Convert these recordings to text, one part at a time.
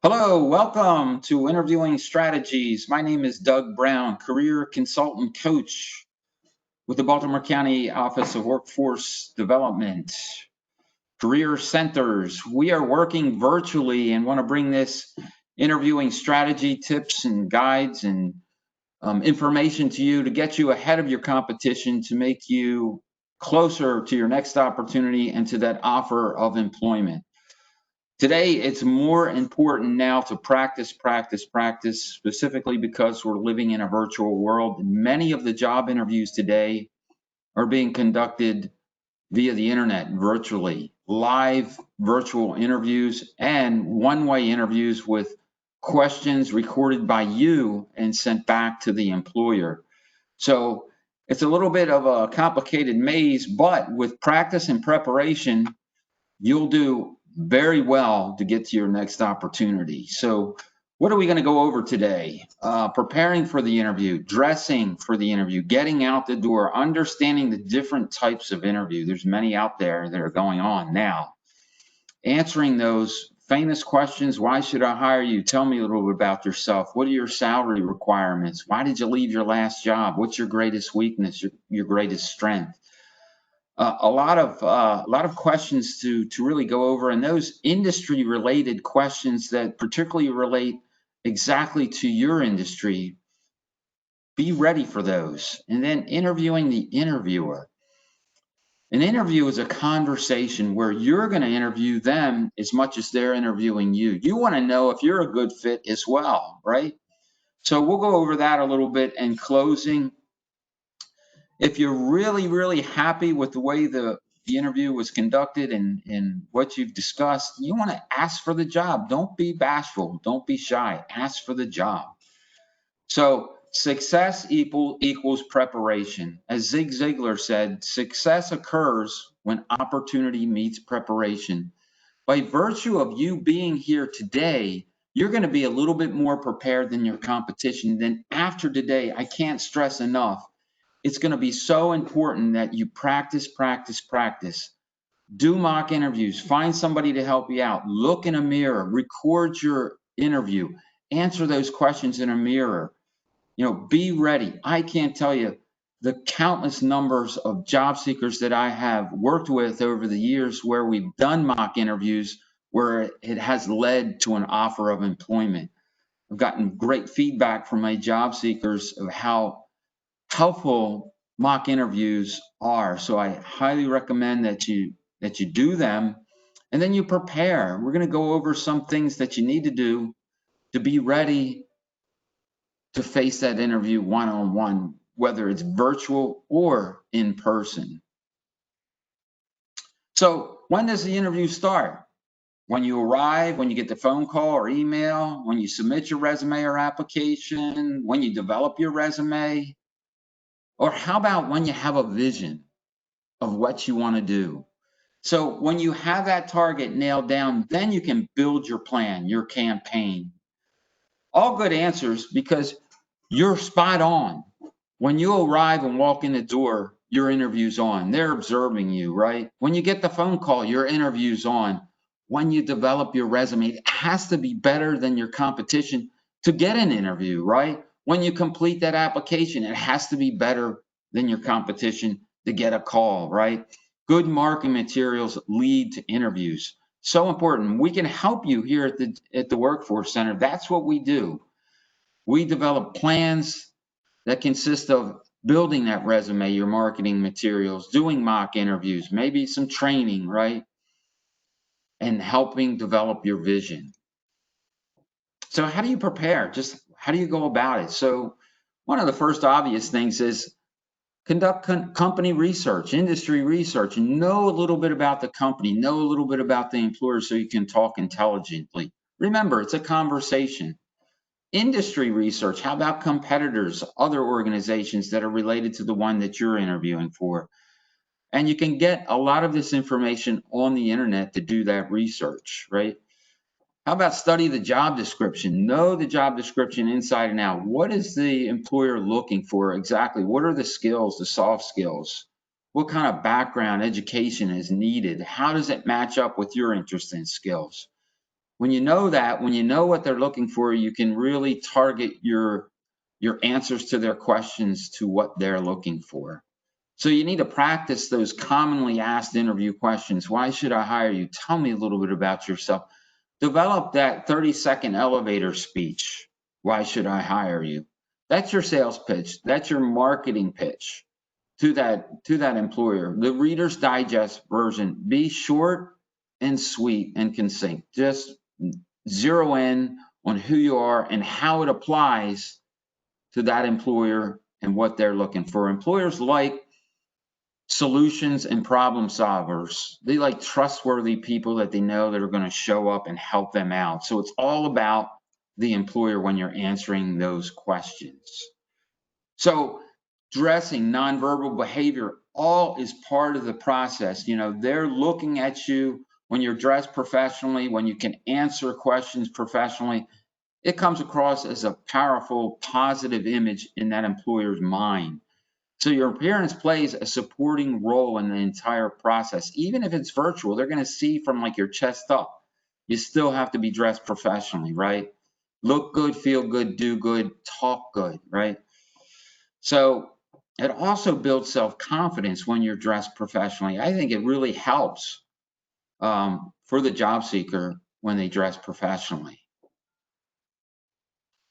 Hello, welcome to Interviewing Strategies. My name is Doug Brown, career consultant coach with the Baltimore County Office of Workforce Development, Career Centers. We are working virtually and want to bring this interviewing strategy tips and guides and information to you to get you ahead of your competition, to make you closer to your next opportunity and to that offer of employment. Today, it's more important now to practice, specifically because we're living in a virtual world. Many of the job interviews today are being conducted via the internet, virtually, live virtual interviews and one-way interviews with questions recorded by you and sent back to the employer. So it's a little bit of a complicated maze, but with practice and preparation, you'll do very well to get to your next opportunity. So what are we going to go over today? Preparing for the interview, dressing for the interview, getting out the door, understanding the different types of interview. There's many out there that are going on now. Answering those famous questions. Why should I hire you? Tell me a little bit about yourself. What are your salary requirements? Why did you leave your last job? What's your greatest weakness, your greatest strength? A lot of questions to really go over, and those industry related questions that particularly relate exactly to your industry. Be ready for those. And then interviewing the interviewer. An interview is a conversation where you're going to interview them as much as they're interviewing you. You want to know if you're a good fit as well, right? So we'll go over that a little bit in closing. If you're really happy with the way the interview was conducted and what you've discussed, you want to ask for the job. Don't be bashful. Don't be shy. Ask for the job. So success equals preparation. As Zig Ziglar said, success occurs when opportunity meets preparation. By virtue of you being here today, you're going to be a little bit more prepared than your competition. Then after today, I can't stress enough, it's going to be so important that you practice. Do mock interviews. Find somebody to help you out. Look in a mirror. Record your interview. Answer those questions in a mirror. Be ready. I can't tell you the countless numbers of job seekers that I have worked with over the years where we've done mock interviews where it has led to an offer of employment. I've gotten great feedback from my job seekers of how helpful mock interviews are. So I highly recommend that you do them, and then you prepare. We're going to go over some things that you need to do to be ready to face that interview one-on-one, whether it's virtual or in person. So when does the interview start? When you arrive, when you get the phone call or email, when you submit your resume or application, when you develop your resume. Or how about when you have a vision of what you want to do? So when you have that target nailed down, then you can build your plan, your campaign. All good answers because you're spot on. When you arrive and walk in the door, your interview's on. They're observing you, right? When you get the phone call, your interview's on. When you develop your resume, it has to be better than your competition to get an interview, right? When you complete that application, it has to be better than your competition to get a call, right? Good marketing materials lead to interviews. So important. We can help you here at the Workforce Center. That's what we do. We develop plans that consist of building that resume, your marketing materials, doing mock interviews, maybe some training, right? And helping develop your vision. So how do you prepare? Just how do you go about it? So one of the first obvious things is conduct company research, industry research, and know a little bit about the company, know a little bit about the employer so you can talk intelligently. Remember, it's a conversation. Industry research, how about competitors, other organizations that are related to the one that you're interviewing for? And you can get a lot of this information on the internet to do that research, right? How about study the job description? Know the job description inside and out. What is the employer looking for exactly? What are the skills, the soft skills? What kind of background education is needed? How does it match up with your interest and skills? When you know that, when you know what they're looking for, you can really target your answers to their questions to what they're looking for. So you need to practice those commonly asked interview questions. Why should I hire you? Tell me a little bit about yourself. Develop that 30-second elevator speech. Why should I hire you? That's your sales pitch. That's your marketing pitch to that employer. The Reader's Digest version, be short and sweet and concise. Just zero in on who you are and how it applies to that employer and what they're looking for. Employers like solutions and problem solvers. They like trustworthy people that they know that are going to show up and help them out. So it's all about the employer when you're answering those questions. So dressing, nonverbal behavior, all is part of the process. You know, they're looking at you when you're dressed professionally, when you can answer questions professionally. It comes across as a powerful, positive image in that employer's mind. So your appearance plays a supporting role in the entire process. Even if it's virtual, they're going to see from like your chest up. You still have to be dressed professionally, right? Look good, feel good, do good, talk good, right? So it also builds self-confidence when you're dressed professionally. I think it really helps for the job seeker when they dress professionally.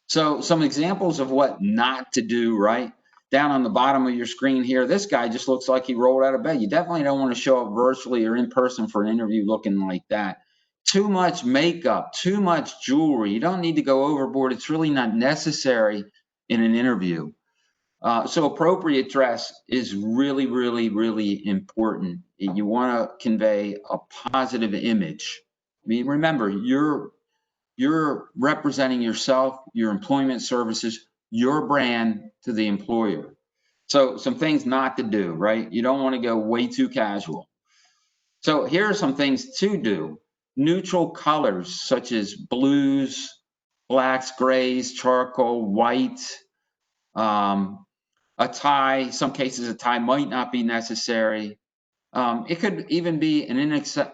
So some examples of what not to do, right? Down on the bottom of your screen here, this guy just looks like he rolled out of bed. You definitely don't want to show up virtually or in person for an interview looking like that. Too much makeup, too much jewelry. You don't need to go overboard. It's really not necessary in an interview. So appropriate dress is really, really, really important. You want to convey a positive image. I mean, remember, you're representing yourself, your employment services, your brand to the employer. So some things not to do, right? You don't want to go way too casual. So here are some things to do. Neutral colors such as blues, blacks, grays, charcoal, white, a tie. Some cases a tie might not be necessary. It could even be an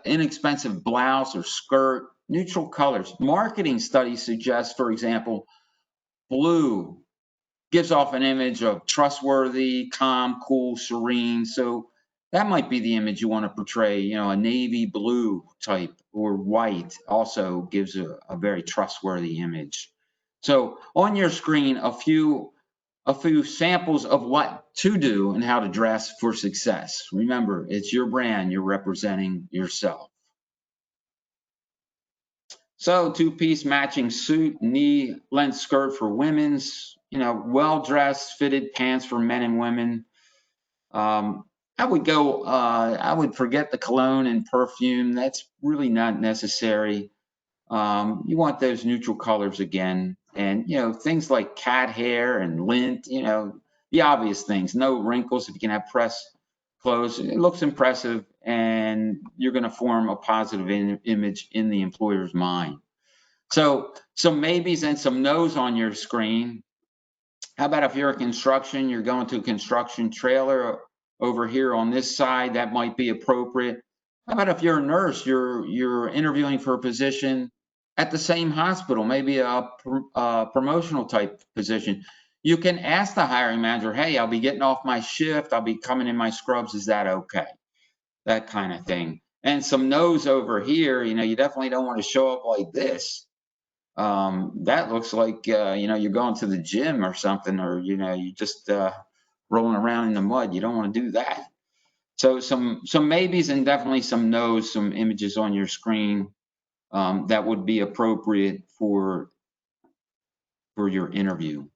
inexpensive blouse or skirt. Neutral colors. Marketing studies suggest, for example, blue gives off an image of trustworthy, calm, cool, serene. So that might be the image you want to portray. You know, a navy blue type or white also gives a very trustworthy image. So on your screen, a few samples of what to do and how to dress for success. Remember, it's your brand, you're representing yourself. So two-piece matching suit, knee-length skirt for women's, you know, well-dressed, fitted pants for men and women. I would forget the cologne and perfume. That's really not necessary. You want those neutral colors again. And, you know, things like cat hair and lint, you know, the obvious things. No wrinkles. If you can have pressed clothes, it looks impressive and you're going to form a positive image in the employer's mind. So some maybes and some no's on your screen. How about if you're a construction, you're going to a construction trailer over here on this side, that might be appropriate. How about if you're a nurse, you're interviewing for a position at the same hospital, maybe a promotional type position. You can ask the hiring manager, hey, I'll be getting off my shift, I'll be coming in my scrubs, is that okay? That kind of thing. And some no's over here, you know, you definitely don't want to show up like this. That looks like, you know, you're going to the gym or something, or, you know, you just rolling around in the mud. You don't want to do that. So some maybes and definitely some no's, some images on your screen that would be appropriate for your interview.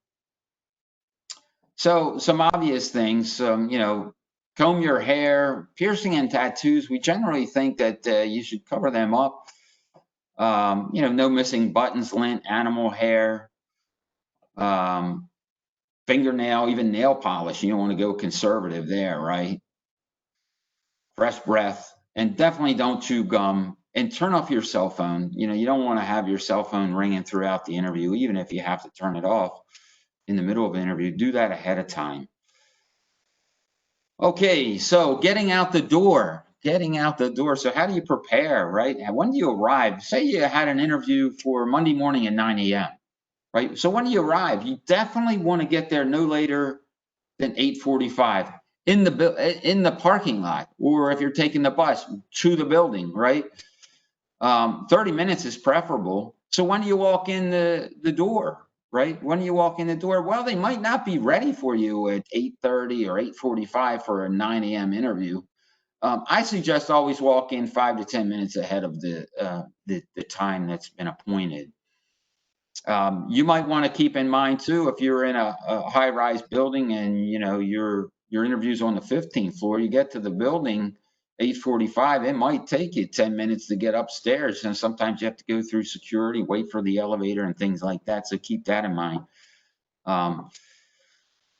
So some obvious things, you know, comb your hair, piercing and tattoos. We generally think that you should cover them up. You know, no missing buttons, lint, animal hair, fingernail, even nail polish. You don't want to go conservative there, right? Fresh breath, and definitely don't chew gum, and turn off your cell phone. You know, you don't want to have your cell phone ringing throughout the interview, even if you have to turn it off in the middle of the interview. Do that ahead of time. Okay, so getting out the door. getting out the door. So how do you prepare, right? When do you arrive? Say you had an interview for Monday morning at 9 a.m., right? So when do you arrive? You definitely want to get there no later than 8:45 in the parking lot, or if you're taking the bus to the building, right? 30 minutes is preferable. So when do you walk in the door, right? When do you walk in the door? Well, they might not be ready for you at 8:30 or 8:45 for a 9 a.m. interview. I suggest always walk in 5 to 10 minutes ahead of the time that's been appointed. You might want to keep in mind too, if you're in a high-rise building and your interview's on the 15th floor, you get to the building 8:45, it might take you 10 minutes to get upstairs, and sometimes you have to go through security, wait for the elevator and things like that. So keep that in mind.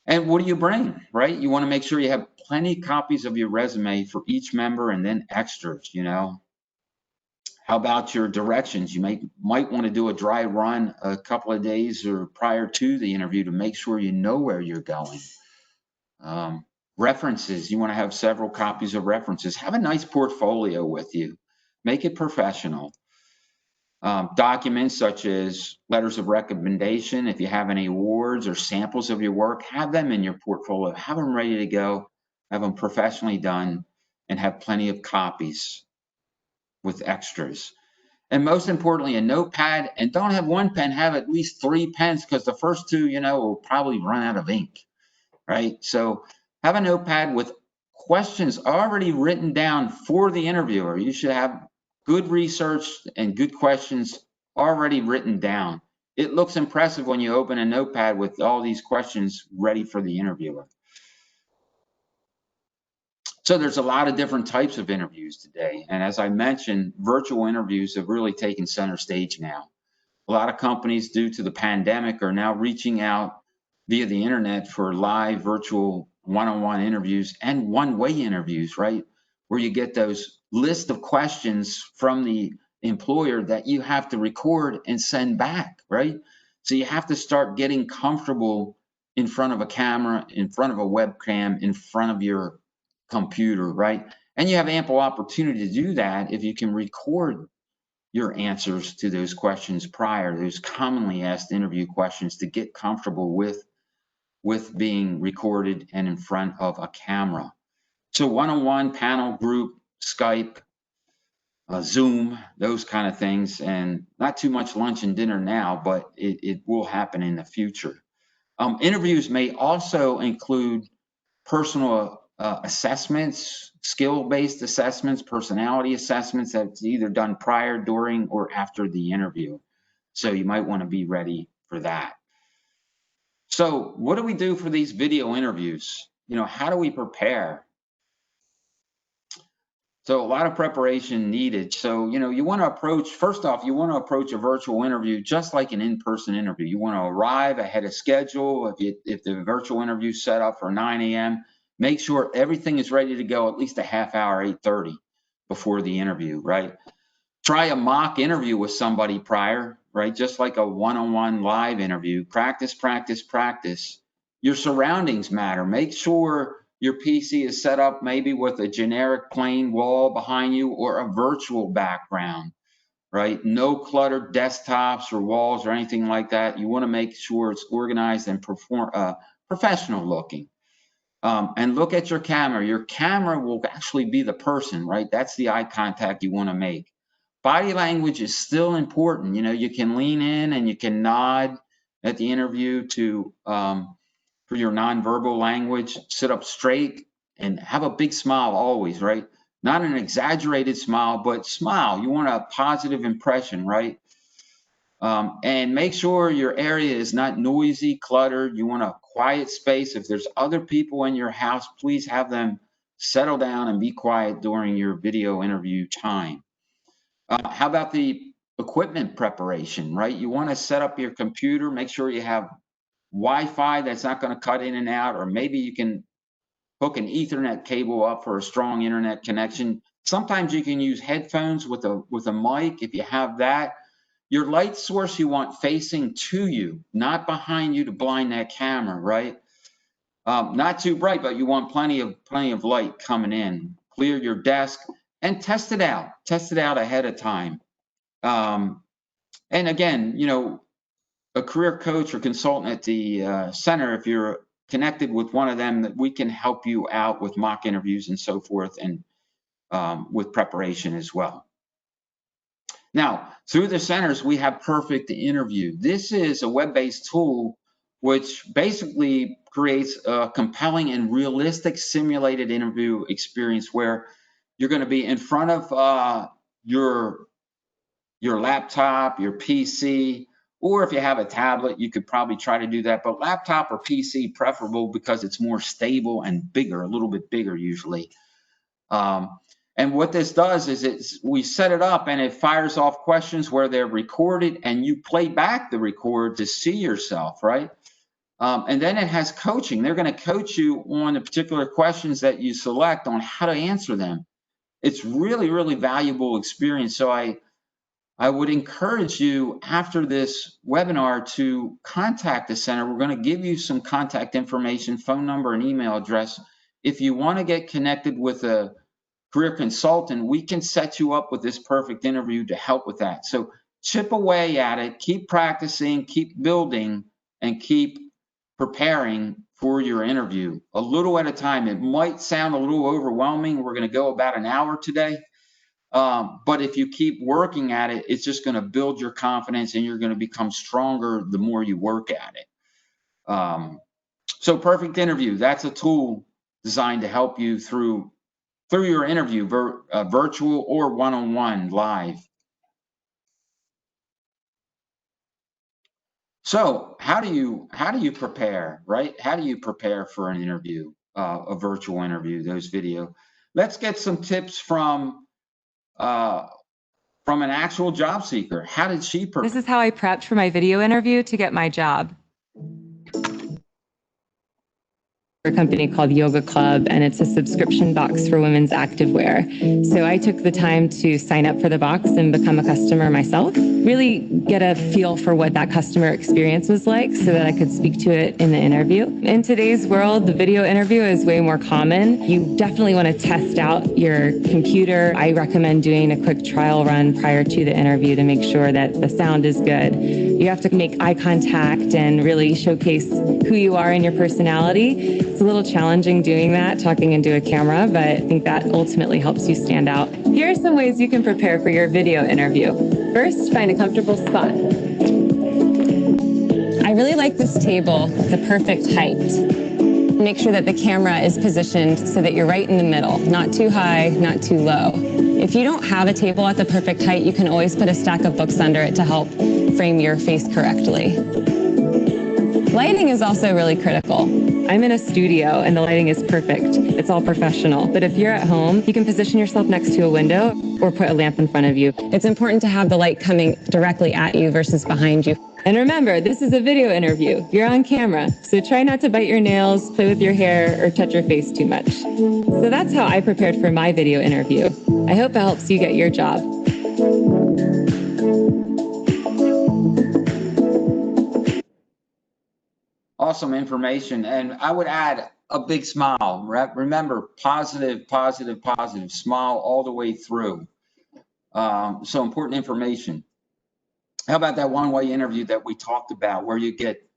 And what do you bring, right? You want to make sure you have plenty copies of your resume for each member, and then extras. How about your directions? You might want to do a dry run a couple of days or prior to the interview to make sure you know where you're going. References, you want to have several copies of references. Have a nice portfolio with you. Make it professional. Documents such as letters of recommendation, if you have any awards or samples of your work, have them in your portfolio. Have them ready to go. Have them professionally done, and have plenty of copies with extras. And most importantly, a notepad, and don't have one pen, have at least 3 pens, because the first two, will probably run out of ink, right? So have a notepad with questions already written down for the interviewer. You should have good research and good questions already written down. It looks impressive when you open a notepad with all these questions ready for the interviewer. So there's a lot of different types of interviews today. And as I mentioned, virtual interviews have really taken center stage now. A lot of companies, due to the pandemic, are now reaching out via the internet for live virtual one-on-one interviews and one-way interviews, right? Where you get those list of questions from the employer that you have to record and send back, right? So you have to start getting comfortable in front of a camera, in front of a webcam, in front of your computer, right? And you have ample opportunity to do that if you can record your answers to those questions prior, those commonly asked interview questions, to get comfortable with being recorded and in front of a camera. So one-on-one, panel, group, Skype, Zoom, those kind of things, and not too much lunch and dinner now, but it will happen in the future. Interviews may also include personal assessments, skill-based assessments, personality assessments that's either done prior, during, or after the interview. So you might want to be ready for that. So what do we do for these video interviews? How do we prepare? So a lot of preparation needed. So, you want to approach, first off, you want to approach a virtual interview just like an in-person interview. You want to arrive ahead of schedule. If the virtual interview is set up for 9 a.m., make sure everything is ready to go at least a half hour, 8:30 before the interview, right? Try a mock interview with somebody prior, right? Just like a one-on-one live interview. Practice, practice, practice. Your surroundings matter. Make sure your PC is set up maybe with a generic plain wall behind you or a virtual background, right? No cluttered desktops or walls or anything like that. You want to make sure it's organized and professional looking. And look at your camera. Your camera will actually be the person, right? That's the eye contact you want to make. Body language is still important. You can lean in and you can nod at the interview for your nonverbal language. Sit up straight and have a big smile always, right? Not an exaggerated smile, but smile. You want a positive impression, right? And make sure your area is not noisy, cluttered. You want a quiet space. If there's other people in your house, please have them settle down and be quiet during your video interview time. How about the equipment preparation, right? You want to set up your computer, make sure you have Wi-Fi that's not going to cut in and out, or maybe you can hook an Ethernet cable up for a strong internet connection. Sometimes you can use headphones with a mic if you have that. Your light source you want facing to you, not behind you to blind that camera, right? Not too bright, but you want plenty of light coming in. clear your desk, and test it out. Test it out ahead of time. And again, you know, a career coach or consultant at the center, if you're connected with one of them, that we can help you out with mock interviews and so forth, and with preparation as well. Now, through the centers, we have Perfect Interview. This is a web-based tool which basically creates a compelling and realistic simulated interview experience where you're going to be in front of your laptop, your PC, or if you have a tablet, you could probably try to do that. But laptop or PC preferable because it's more stable and bigger, a little bit bigger usually. And what this does is we set it up and it fires off questions where they're recorded and you play back the record to see yourself, right? And then it has coaching. They're going to coach you on the particular questions that you select on how to answer them. It's really, really valuable experience. So I would encourage you after this webinar to contact the center. We're going to give you some contact information, phone number and email address. If you want to get connected with a career consultant, we can set you up with this Perfect Interview to help with that. So chip away at it, keep practicing, keep building, and keep preparing for your interview a little at a time. It might sound a little overwhelming. We're going to go about an hour today. But if you keep working at it, it's just going to build your confidence and you're going to become stronger the more you work at it. So Perfect Interview, that's a tool designed to help you through your interview, virtual or one-on-one live. So how do you prepare, right? How do you prepare for an interview, a virtual interview, those video? Let's get some tips from an actual job seeker. How did she prepare? This is how I prepped for my video interview to get my job. A company called Yoga Club, and it's a subscription box for women's activewear. So I took the time to sign up for the box and become a customer myself, really get a feel for what that customer experience was like so that I could speak to it in the interview. In today's world, the video interview is way more common. You definitely want to test out your computer. I recommend doing a quick trial run prior to the interview to make sure that the sound is good. You have to make eye contact and really showcase who you are and your personality. It's a little challenging doing that, talking into a camera, but I think that ultimately helps you stand out. Here are some ways you can prepare for your video interview. First, find a comfortable spot. I really like this table, the perfect height. Make sure that the camera is positioned so that you're right in the middle, not too high, not too low. If you don't have a table at the perfect height, you can always put a stack of books under it to help frame your face correctly. Lighting is also really critical. I'm in a studio and the lighting is perfect. It's all professional. But if you're at home, you can position yourself next to a window or put a lamp in front of you. It's important to have the light coming directly at you versus behind you. And remember, this is a video interview. You're on camera, so try not to bite your nails, play with your hair, or touch your face too much. So that's how I prepared for my video interview. I hope it helps you get your job. Awesome information. And I would add a big smile. Remember, positive, positive, positive. Smile all the way through. So important information. How about that one-way interview that we talked about where you get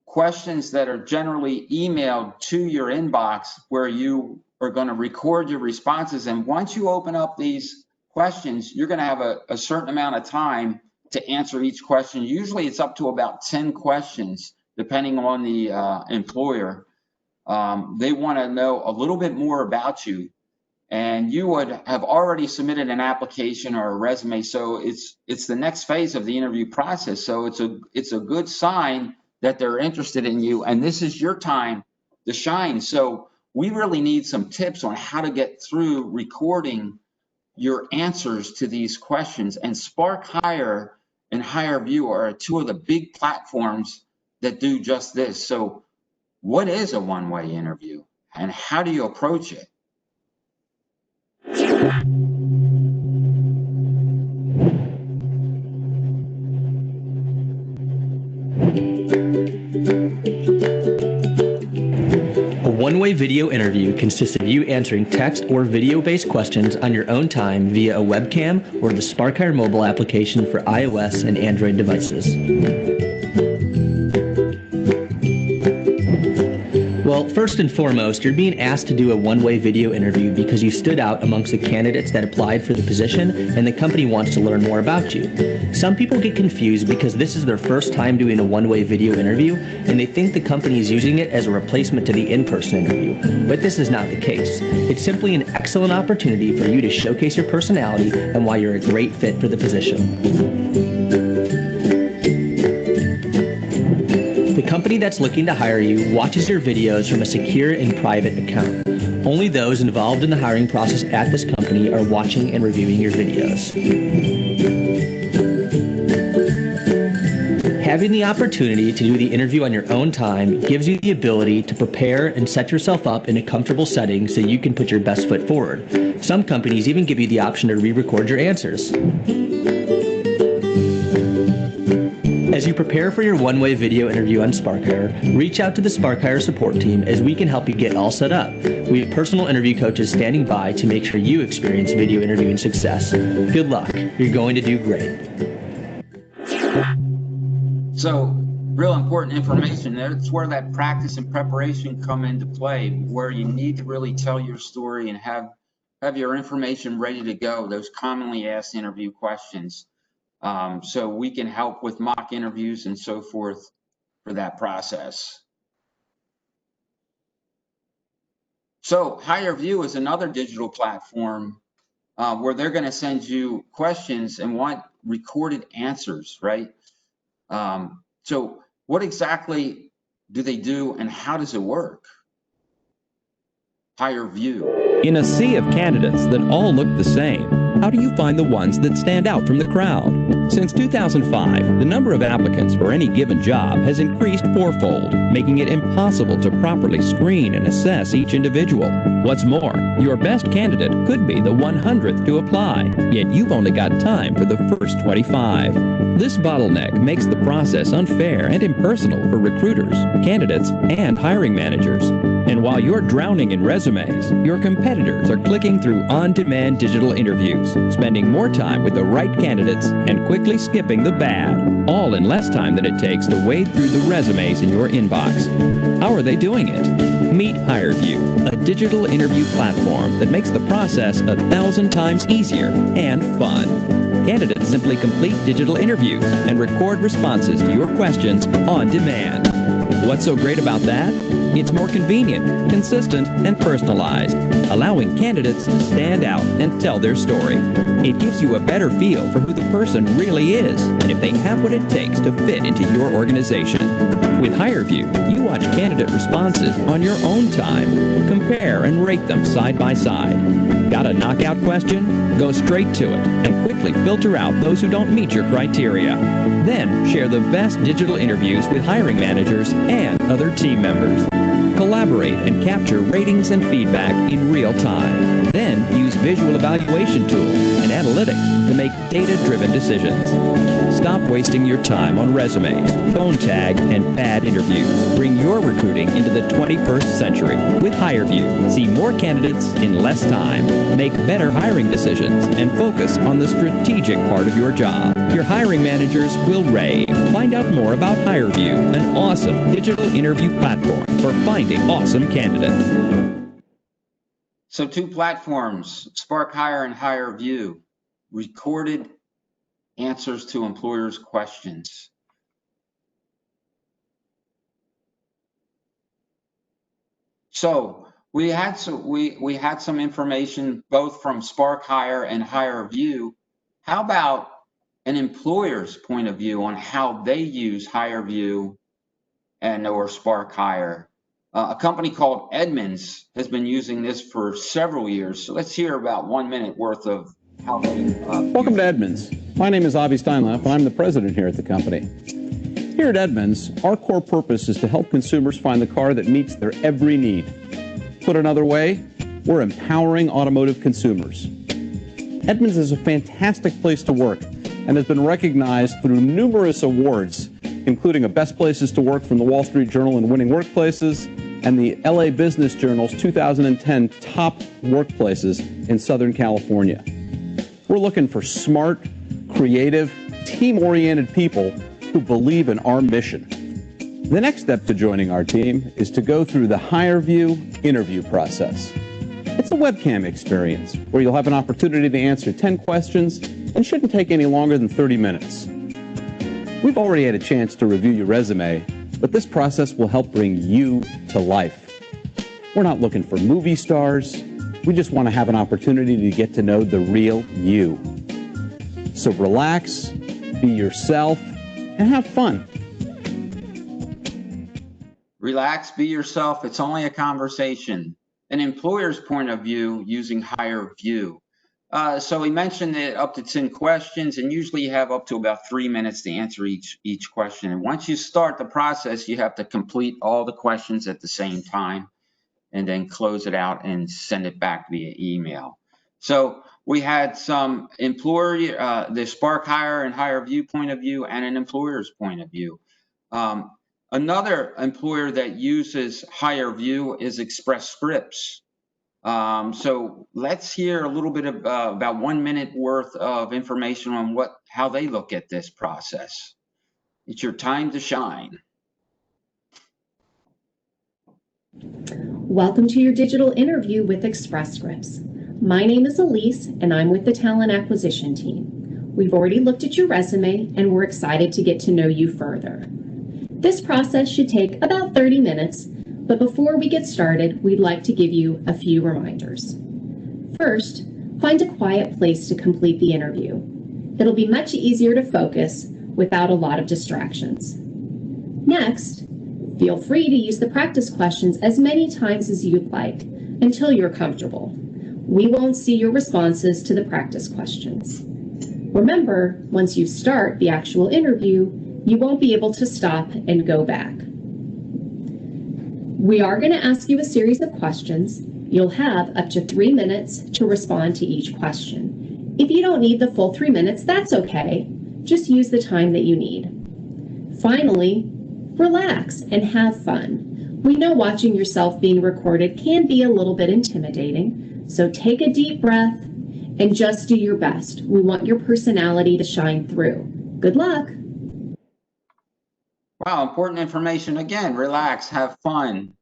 questions that are generally emailed to your inbox where you are going to record your responses. And once you open up these questions, you're going to have a certain amount of time to answer each question. Usually it's up to about 10 questions, depending on the employer. They want to know a little bit more about you. And you would have already submitted an application or a resume. So it's the next phase of the interview process. So it's a good sign that they're interested in you. And this is your time to shine. So we really need some tips on how to get through recording your answers to these questions. And Spark Hire and HireView are two of the big platforms that do just this. So what is a one-way interview and how do you approach it? A one-way video interview consists of you answering text or video-based questions on your own time via a webcam or the SparkHire mobile application for iOS and Android devices. Well, first and foremost, you're being asked to do a one-way video interview because you stood out amongst the candidates that applied for the position and the company wants to learn more about you. Some people get confused because this is their first time doing a one-way video interview and they think the company is using it as a replacement to the in-person interview, but this is not the case. It's simply an excellent opportunity for you to showcase your personality and why you're a great fit for the position. The company that's looking to hire you watches your videos from a secure and private account. Only those involved in the hiring process at this company are watching and reviewing your videos. Having the opportunity to do the interview on your own time gives you the ability to prepare and set yourself up in a comfortable setting so you can put your best foot forward. Some companies even give you the option to re-record your answers. As you prepare for your one-way video interview on SparkHire, reach out to the SparkHire support team as we can help you get all set up. We have personal interview coaches standing by to make sure you experience video interviewing success. Good luck. You're going to do great. So, real important information. That's where that practice and preparation come into play, where you need to really tell your story and have your information ready to go, those commonly asked interview questions. So we can help with mock interviews and so forth for that process. So HireVue is another digital platform where they're going to send you questions and want recorded answers, right? So what exactly do they do and how does it work? HireVue. In a sea of candidates that all look the same, how do you find the ones that stand out from the crowd? Since 2005, the number of applicants for any given job has increased fourfold, making it impossible to properly screen and assess each individual. What's more, your best candidate could be the 100th to apply, yet you've only got time for the first 25. This bottleneck makes the process unfair and impersonal for recruiters, candidates, and hiring managers. And while you're drowning in resumes, your competitors are clicking through on-demand digital interviews, spending more time with the right candidates and quickly skipping the bad, all in less time than it takes to wade through the resumes in your inbox. How are they doing it? Meet HireVue, a digital interview platform that makes the process 1,000 times easier and fun. Candidates simply complete digital interviews and record responses to your questions on demand. What's so great about that? It's more convenient, consistent, and personalized, allowing candidates to stand out and tell their story. It gives you a better feel for who the person really is and if they have what it takes to fit into your organization. With HireVue, you watch candidate responses on your own time, compare and rate them side by side. Got a knockout question? Go straight to it and quickly filter out those who don't meet your criteria. Then share the best digital interviews with hiring managers and other team members. Collaborate and capture ratings and feedback in real time. Then use visual evaluation tools and analytics to make data-driven decisions. Stop wasting your time on resumes, phone tag, and bad interviews. Bring your recruiting into the 21st century with HireVue. See more candidates in less time. Make better hiring decisions and focus on the strategic part of your job. Your hiring managers will rave. Find out more about HireVue, an awesome digital interview platform for finding awesome candidates. So two platforms, SparkHire and HireVue, recorded answers to employers' questions. So we had some information both from SparkHire and HireVue. How about an employer's point of view on how they use HireVue and or SparkHire? A company called Edmunds has been using this for several years. So let's hear about 1 minute worth of how they Welcome to Edmunds. My name is Avi Steinlaff, and I'm the president here at the company. Here at Edmunds, our core purpose is to help consumers find the car that meets their every need. Put another way, we're empowering automotive consumers. Edmunds is a fantastic place to work and has been recognized through numerous awards, including a Best Places to Work from the Wall Street Journal and Winning Workplaces, and the LA Business Journal's 2010 top workplaces in Southern California. We're looking for smart, creative, team-oriented people who believe in our mission. The next step to joining our team is to go through the HireVue interview process. It's a webcam experience where you'll have an opportunity to answer 10 questions and shouldn't take any longer than 30 minutes. We've already had a chance to review your resume, but this process will help bring you to life. We're not looking for movie stars. We just want to have an opportunity to get to know the real you. So relax, be yourself, and have fun. Relax, be yourself. It's only a conversation. An employer's point of view using HireVue. So we mentioned that up to 10 questions, and usually you have up to about 3 minutes to answer each question. And once you start the process, you have to complete all the questions at the same time and then close it out and send it back via email. So we had some employer, the Spark Hire and HireVue point of view, and an employer's point of view. Another employer that uses HireVue is Express Scripts. So let's hear a little bit of, about 1 minute worth of information on how they look at this process. It's your time to shine. Welcome to your digital interview with Express Scripts. My name is Elise, and I'm with the Talent Acquisition team. We've already looked at your resume, and we're excited to get to know you further. This process should take about 30 minutes, but before we get started, we'd like to give you a few reminders. First, find a quiet place to complete the interview. It'll be much easier to focus without a lot of distractions. Next, feel free to use the practice questions as many times as you'd like until you're comfortable. We won't see your responses to the practice questions. Remember, once you start the actual interview, you won't be able to stop and go back. We are going to ask you a series of questions. You'll have up to 3 minutes to respond to each question. If you don't need the full 3 minutes, that's okay. Just use the time that you need. Finally, relax and have fun. We know watching yourself being recorded can be a little bit intimidating, so take a deep breath and just do your best. We want your personality to shine through. Good luck. Wow, important information. Again, relax, have fun.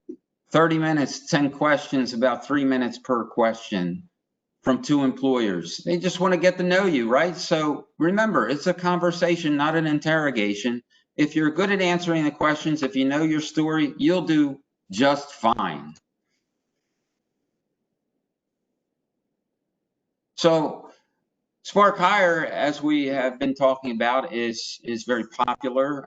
30 minutes, 10 questions, about 3 minutes per question from 2 employers. They just want to get to know you, right? So remember, it's a conversation, not an interrogation. If you're good at answering the questions, if you know your story, you'll do just fine. So Spark Hire, as we have been talking about, is very popular.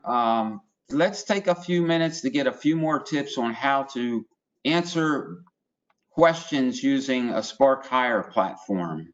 Let's take a few minutes to get a few more tips on how to answer questions using a Spark Hire platform.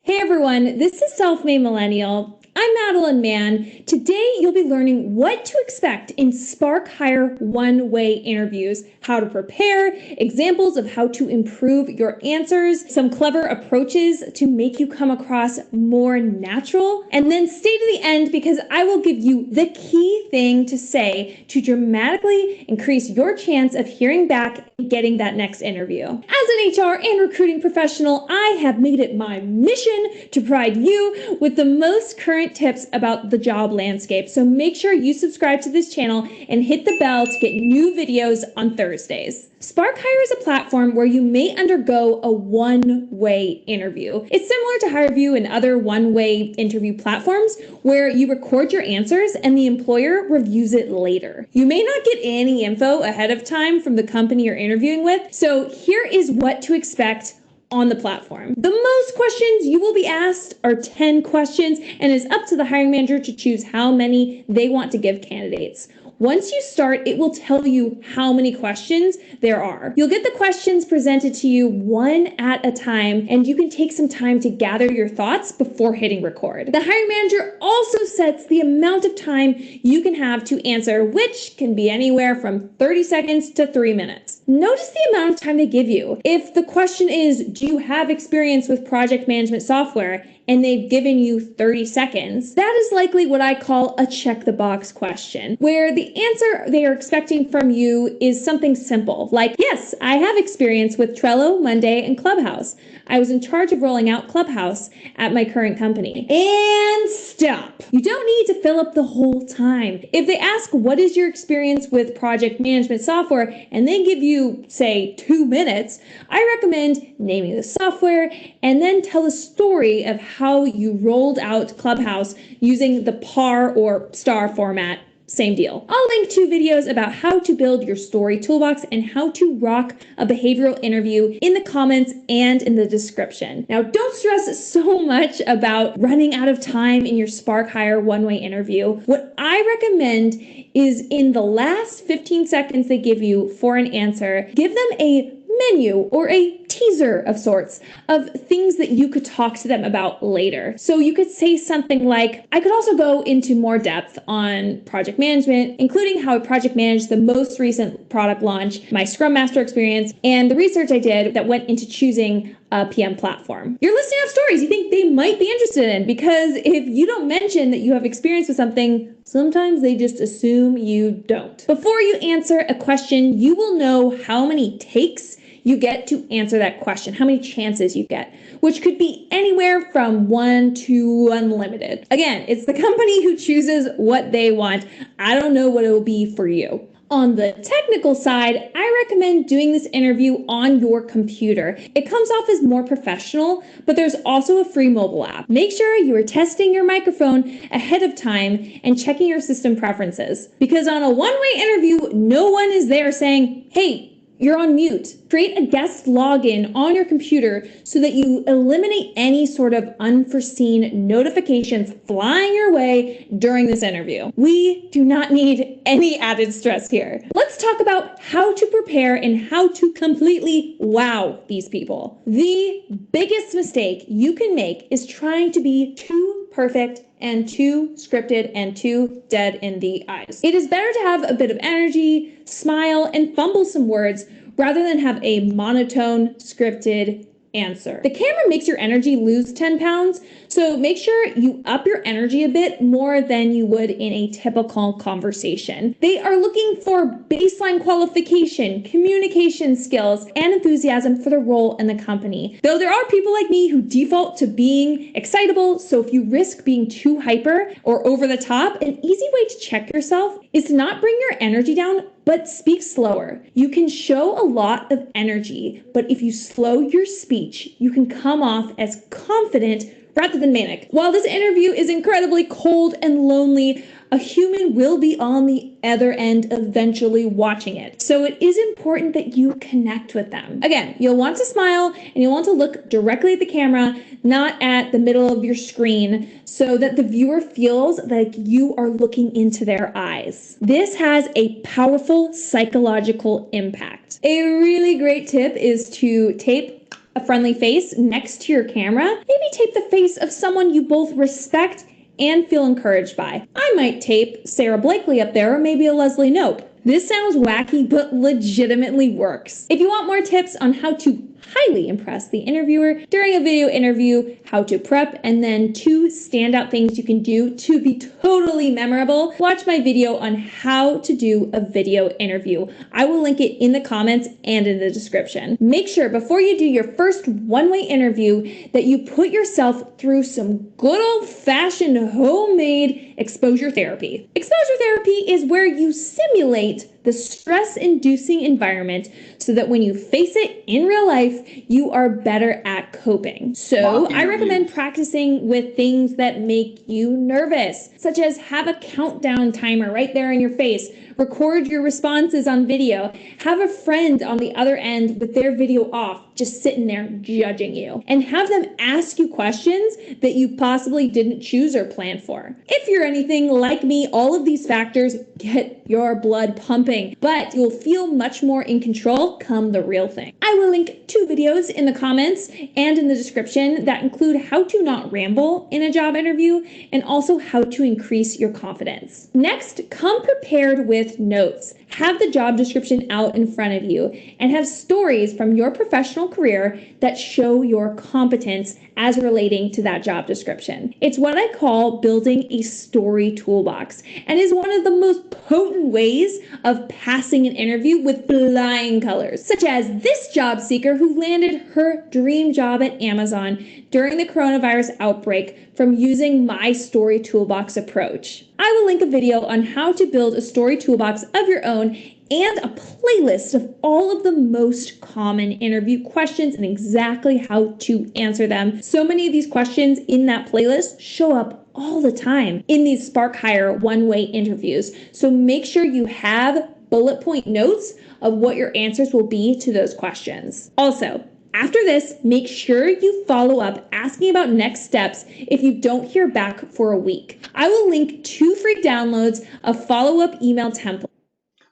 Hey everyone, this is Self-Made Millennial. I'm Madeline Mann. Today you'll be learning what to expect in Spark Hire one-way interviews, how to prepare, examples of how to improve your answers, some clever approaches to make you come across more natural, and then stay to the end because I will give you the key thing to say to dramatically increase your chance of hearing back and getting that next interview. As an HR and recruiting professional, I have made it my mission to provide you with the most current tips about the job landscape. So make sure you subscribe to this channel and hit the bell to get new videos on Thursdays. Spark Hire is a platform where you may undergo a one-way interview. It's similar to HireVue and other one-way interview platforms where you record your answers and the employer reviews it later. You may not get any info ahead of time from the company you're interviewing with, so here is what to expect on the platform. The most questions you will be asked are 10 questions, and it's up to the hiring manager to choose how many they want to give candidates. Once you start, it will tell you how many questions there are. You'll get the questions presented to you one at a time, and you can take some time to gather your thoughts before hitting record. The hiring manager also sets the amount of time you can have to answer, which can be anywhere from 30 seconds to 3 minutes. Notice the amount of time they give you. If the question is, do you have experience with project management software? and they've given you 30 seconds, that is likely what I call a check the box question, where the answer they are expecting from you is something simple, like, yes, I have experience with Trello, Monday, and Clubhouse. I was in charge of rolling out Clubhouse at my current company. And stop. You don't need to fill up the whole time. If they ask, what is your experience with project management software, and they give you, say, 2 minutes, I recommend naming the software and then tell a story of how you rolled out Clubhouse using the PAR or STAR format. Same deal. I'll link 2 videos about how to build your story toolbox and how to rock a behavioral interview in the comments and in the description. Now, don't stress so much about running out of time in your Spark Hire one-way interview. What I recommend is in the last 15 seconds they give you for an answer, give them a menu or a teaser of sorts of things that you could talk to them about later. So you could say something like, I could also go into more depth on project management, including how I project managed the most recent product launch, my Scrum Master experience, and the research I did that went into choosing a PM platform. You're listing off stories you think they might be interested in, because if you don't mention that you have experience with something, sometimes they just assume you don't. Before you answer a question, you will know how many takes you get to answer that question, how many chances you get, which could be anywhere from 1 to unlimited. Again, it's the company who chooses what they want. I don't know what it will be for you. On the technical side, I recommend doing this interview on your computer. It comes off as more professional, but there's also a free mobile app. Make sure you are testing your microphone ahead of time and checking your system preferences. Because on a one-way interview, no one is there saying, hey, you're on mute. Create a guest login on your computer so that you eliminate any sort of unforeseen notifications flying your way during this interview. We do not need any added stress here. Let's talk about how to prepare and how to completely wow these people. The biggest mistake you can make is trying to be too perfect and too scripted and too dead in the eyes. It is better to have a bit of energy, smile, and fumble some words rather than have a monotone, scripted answer. The camera makes your energy lose 10 pounds, so make sure you up your energy a bit more than you would in a typical conversation. They are looking for baseline qualification, communication skills, and enthusiasm for the role in the company. Though there are people like me who default to being excitable, so if you risk being too hyper or over the top, an easy way to check yourself is to not bring your energy down, but speak slower. You can show a lot of energy, but if you slow your speech, you can come off as confident rather than manic. While this interview is incredibly cold and lonely, a human will be on the other end eventually watching it. So it is important that you connect with them. Again, you'll want to smile and you'll want to look directly at the camera, not at the middle of your screen, so that the viewer feels like you are looking into their eyes. This has a powerful psychological impact. A really great tip is to tape a friendly face next to your camera. Maybe tape the face of someone you both respect and feel encouraged by. I might tape Sarah Blakely up there, or maybe a Leslie Knope. This sounds wacky, but legitimately works. If you want more tips on how to highly impress the interviewer during a video interview, how to prep, and then 2 standout things you can do to be totally memorable, watch my video on how to do a video interview. I will link it in the comments and in the description. Make sure before you do your first one-way interview that you put yourself through some good old-fashioned homemade exposure therapy. Exposure therapy is where you simulate the stress-inducing environment so that when you face it in real life, you are better at coping. So I recommend practicing with things that make you nervous, such as have a countdown timer right there in your face, record your responses on video, have a friend on the other end with their video off, just sitting there judging you, and have them ask you questions that you possibly didn't choose or plan for. If you're anything like me, all of these factors get your blood pumping, but you'll feel much more in control come the real thing. I will link 2 videos in the comments and in the description that include how to not ramble in a job interview and also how to increase your confidence. Next, come prepared with notes. Have the job description out in front of you and have stories from your professional career that show your competence as relating to that job description. It's what I call building a story toolbox and is one of the most potent ways of passing an interview with flying colors, such as this job seeker who landed her dream job at Amazon during the coronavirus outbreak from using my story toolbox approach. I will link a video on how to build a story toolbox of your own and a playlist of all of the most common interview questions and exactly how to answer them. So many of these questions in that playlist show up all the time in these Spark Hire one-way interviews. So make sure you have bullet point notes of what your answers will be to those questions. Also, after this, make sure you follow up asking about next steps if you don't hear back for a week. I will link 2 free downloads of follow-up email templates.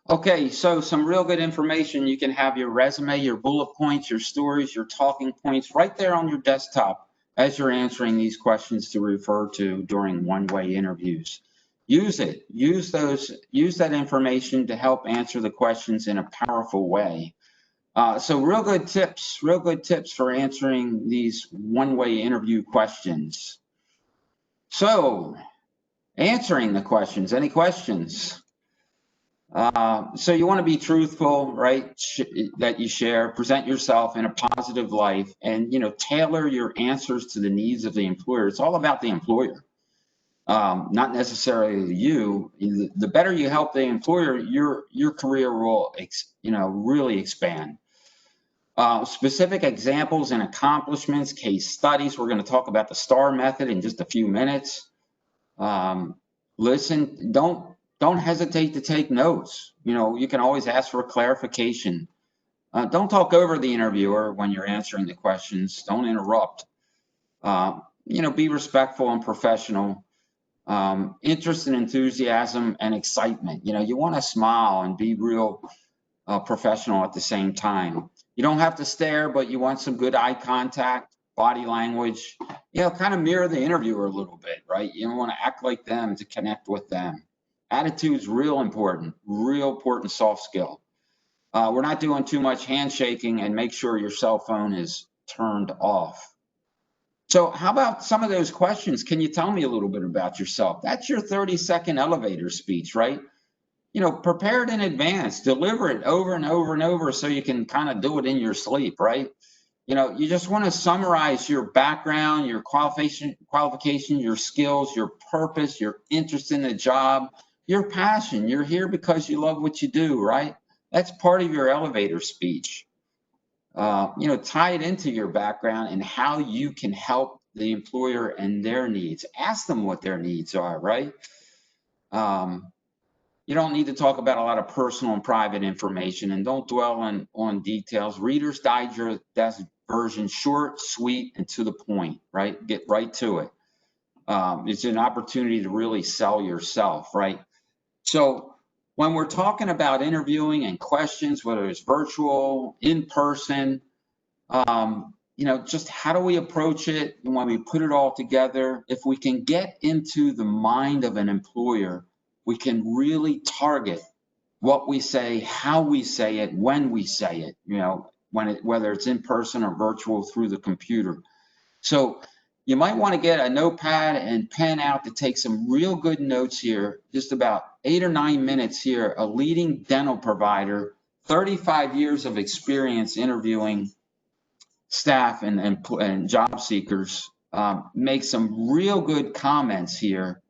Okay, so some real good information. You can have your resume, your bullet points, your stories, your talking points right there on your desktop as you're answering these questions to refer to during one-way interviews. Use it. Use that information to help answer the questions in a powerful way. So real good tips for answering these one-way interview questions. So answering the questions, any questions? So you want to be truthful, right? That you share, present yourself in a positive light, and tailor your answers to the needs of the employer. It's all about the employer, not necessarily you. The better you help the employer, your career will, really expand. Specific examples and accomplishments, case studies. We're going to talk about the STAR method in just a few minutes. Listen, don't hesitate to take notes. You can always ask for clarification. Don't talk over the interviewer when you're answering the questions. Don't interrupt. Be respectful and professional. Interest and enthusiasm and excitement. You want to smile and be real professional at the same time. You don't have to stare, but you want some good eye contact, body language. Kind of mirror the interviewer a little bit, right? You don't want to act like them to connect with them. Attitude's real important soft skill. We're not doing too much handshaking, and make sure your cell phone is turned off. So how about some of those questions? Can you tell me a little bit about yourself? That's your 30-second elevator speech, right? Prepare it in advance, deliver it over and over and over so you can kind of do it in your sleep, right? You just want to summarize your background, your qualification, your skills, your purpose, your interest in the job, your passion. You're here because you love what you do, right? That's part of your elevator speech. Tie it into your background and how you can help the employer and their needs. Ask them what their needs are, right? You don't need to talk about a lot of personal and private information, and don't dwell on details. Reader's Digest version, short, sweet, and to the point, right? Get right to it. It's an opportunity to really sell yourself, right? So when we're talking about interviewing and questions, whether it's virtual, in person, just how do we approach it? And when we put it all together, if we can get into the mind of an employer, we can really target what we say, how we say it, when we say it, whether it's in person or virtual through the computer. So you might want to get a notepad and pen out to take some real good notes here, just about 8 or 9 minutes here. A leading dental provider, 35 years of experience interviewing staff and job seekers, make some real good comments here.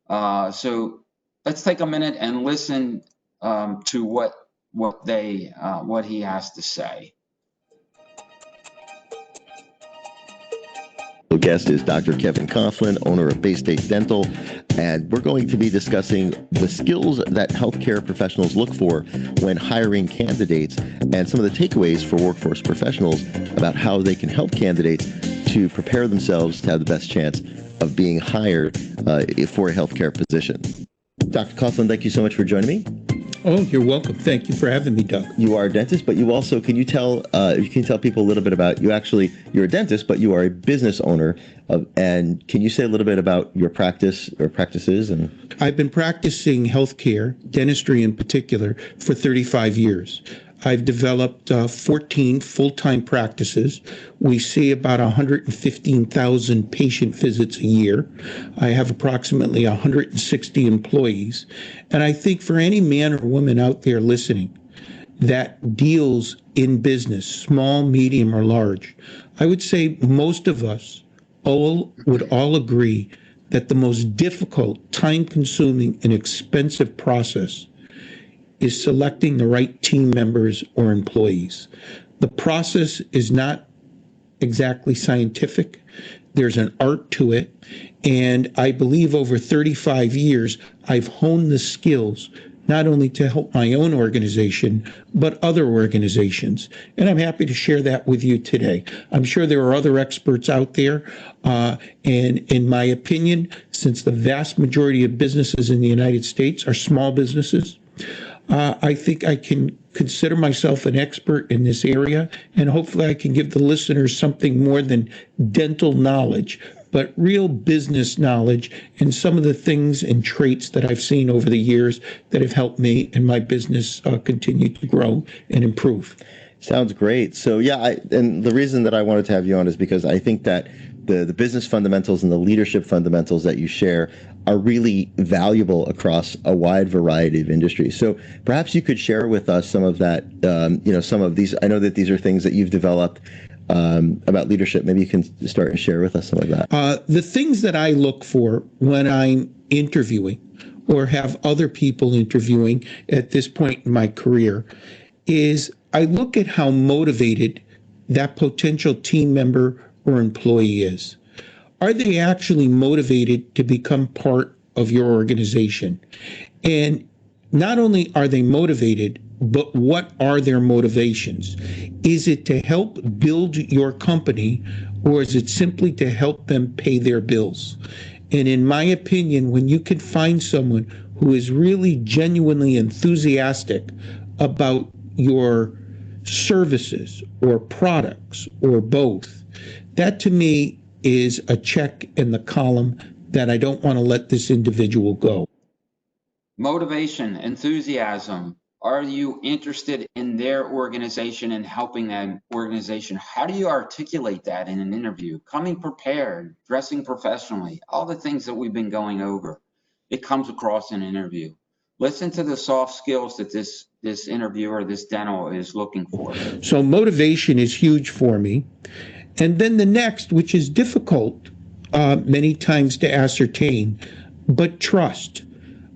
So let's take a minute and listen to what he has to say. Our guest is Dr. Kevin Coughlin, owner of Bay State Dental, and we're going to be discussing the skills that healthcare professionals look for when hiring candidates and some of the takeaways for workforce professionals about how they can help candidates to prepare themselves to have the best chance of being hired for a healthcare position. Dr. Coughlin, thank you so much for joining me. Oh, you're welcome. Thank you for having me, Doug. You are a dentist, but you also, can you tell people a little bit about, you're a dentist, but you are a business owner, and can you say a little bit about your practice or practices? And I've been practicing healthcare, dentistry in particular, for 35 years. I've developed 14 full-time practices. We see about 115,000 patient visits a year. I have approximately 160 employees. And I think for any man or woman out there listening that deals in business, small, medium, or large, I would say most of us would all agree that the most difficult, time-consuming, and expensive process is selecting the right team members or employees. The process is not exactly scientific. There's an art to it. And I believe over 35 years, I've honed the skills not only to help my own organization, but other organizations. And I'm happy to share that with you today. I'm sure there are other experts out there. And in my opinion, since the vast majority of businesses in the United States are small businesses, I think I can consider myself an expert in this area, and hopefully I can give the listeners something more than dental knowledge, but real business knowledge and some of the things and traits that I've seen over the years that have helped me and my business continue to grow and improve. Sounds great. So yeah, and the reason that I wanted to have you on is because I think that the business fundamentals and the leadership fundamentals that you share are really valuable across a wide variety of industries. So perhaps you could share with us some of that, some of these. I know that these are things that you've developed about leadership. Maybe you can start and share with us some of that. The things that I look for when I'm interviewing or have other people interviewing at this point in my career is I look at how motivated that potential team member or employee is. Are they actually motivated to become part of your organization? And not only are they motivated, but what are their motivations? Is it to help build your company, or is it simply to help them pay their bills? And in my opinion, when you can find someone who is really genuinely enthusiastic about your services or products or both, that to me is a check in the column that I don't want to let this individual go. Motivation, enthusiasm. Are you interested in their organization and helping that organization? How do you articulate that in an interview? Coming prepared, dressing professionally, all the things that we've been going over. It comes across in an interview. Listen to the soft skills that this interviewer, this dental is looking for. So motivation is huge for me. And then the next, which is difficult many times to ascertain, but trust.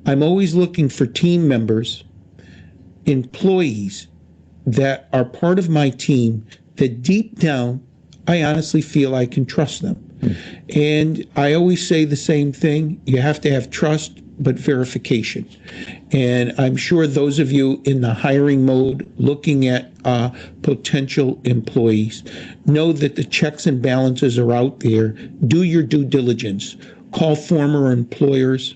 I'm always looking for team members, employees that are part of my team that deep down, I honestly feel I can trust them. And I always say the same thing. You have to have trust, but verification. And I'm sure those of you in the hiring mode looking at potential employees know that the checks and balances are out there. Do your due diligence. Call former employers.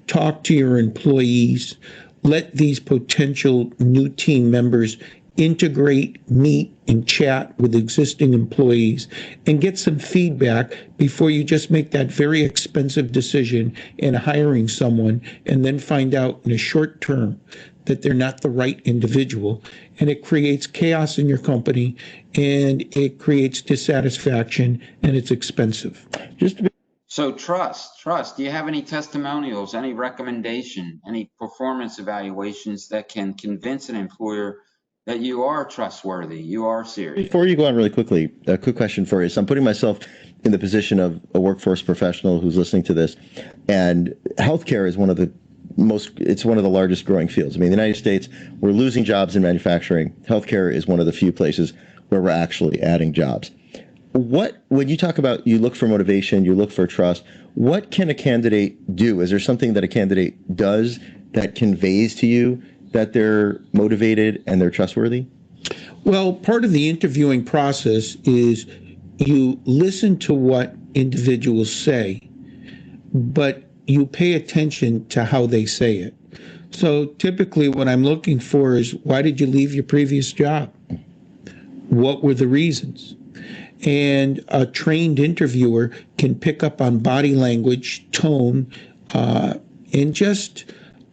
Talk to your employees. Let these potential new team members integrate, meet, and chat with existing employees and get some feedback before you just make that very expensive decision in hiring someone and then find out in a short term that they're not the right individual. And it creates chaos in your company, and it creates dissatisfaction, and it's expensive. So trust. Do you have any testimonials, any recommendation, any performance evaluations that can convince an employer that you are trustworthy, you are serious? Before you go on really quickly, a quick question for you. So I'm putting myself in the position of a workforce professional who's listening to this, and healthcare is one of the largest growing fields. I mean, in the United States, we're losing jobs in manufacturing. Healthcare is one of the few places where we're actually adding jobs. When you talk about you look for motivation, you look for trust, what can a candidate do? Is there something that a candidate does that conveys to you that they're motivated and they're trustworthy? Well, part of the interviewing process is you listen to what individuals say, but you pay attention to how they say it. So typically what I'm looking for is, why did you leave your previous job? What were the reasons? And a trained interviewer can pick up on body language, tone, and just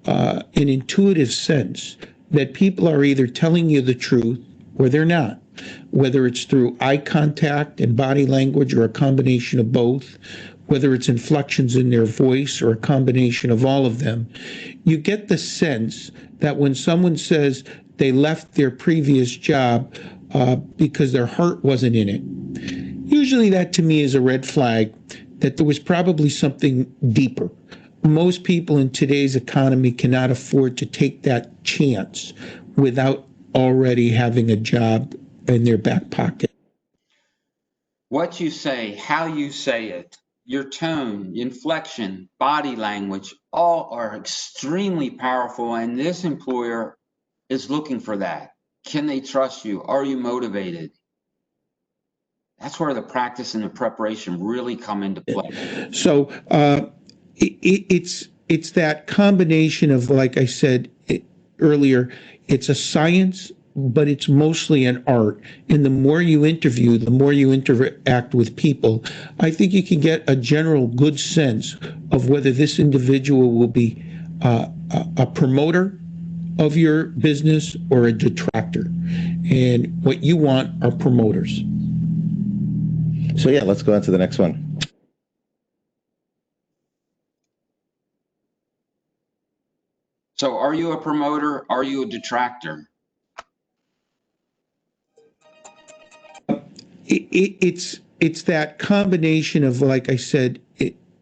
an intuitive sense that people are either telling you the truth or they're not, whether it's through eye contact and body language or a combination of both, whether it's inflections in their voice or a combination of all of them. You get the sense that when someone says they left their previous job because their heart wasn't in it, usually that to me is a red flag that there was probably something deeper. Most people in today's economy cannot afford to take that chance without already having a job in their back pocket. What you say, how you say it, your tone, inflection, body language, all are extremely powerful, and this employer is looking for that. Can they trust you? Are you motivated? That's where the practice and the preparation really come into play. So it's that combination of, like I said earlier, it's a science, but it's mostly an art. And the more you interview, the more you interact with people, I think you can get a general good sense of whether this individual will be a promoter of your business or a detractor. And what you want are promoters. So yeah, let's go on to the next one. So are you a promoter? Are you a detractor? It's that combination of, like I said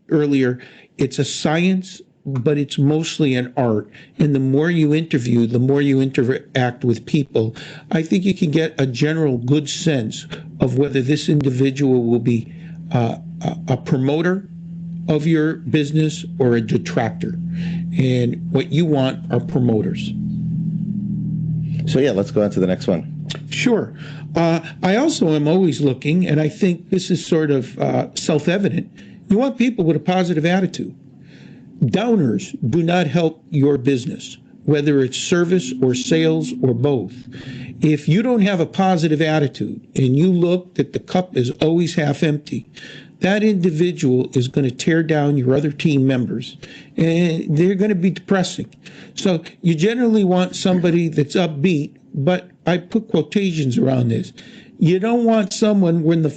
earlier, it's a science, but it's mostly an art. And the more you interview, the more you interact with people, I think you can get a general good sense of whether this individual will be a promoter of your business or a detractor. And what you want are promoters. So yeah, let's go on to the next one. Sure. I also am always looking, and I think this is sort of self-evident. You want people with a positive attitude. Downers do not help your business, whether it's service or sales or both. If you don't have a positive attitude and you look that the cup is always half empty, that individual is going to tear down your other team members, and they're going to be depressing. So you generally want somebody that's upbeat, but I put quotations around this. You don't want someone when the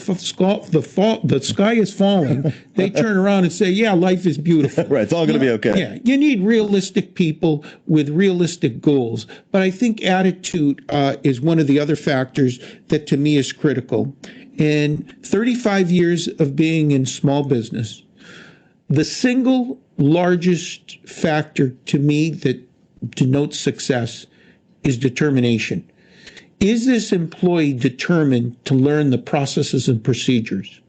sky is falling, they turn around and say, yeah, life is beautiful. Right, it's all going to be okay. Yeah, you need realistic people with realistic goals. But I think attitude is one of the other factors that to me is critical. In 35 years of being in small business, the single largest factor to me that denotes success is determination. Is this employee determined to learn the processes and procedures?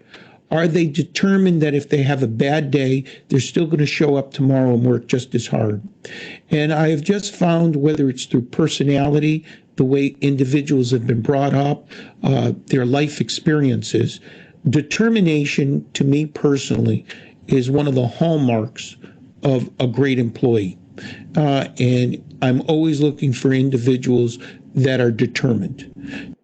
Are they determined that if they have a bad day, they're still going to show up tomorrow and work just as hard? And I have just found, whether it's through personality, the way individuals have been brought up, their life experiences, determination, to me personally, is one of the hallmarks of a great employee. And I'm always looking for individuals that are determined.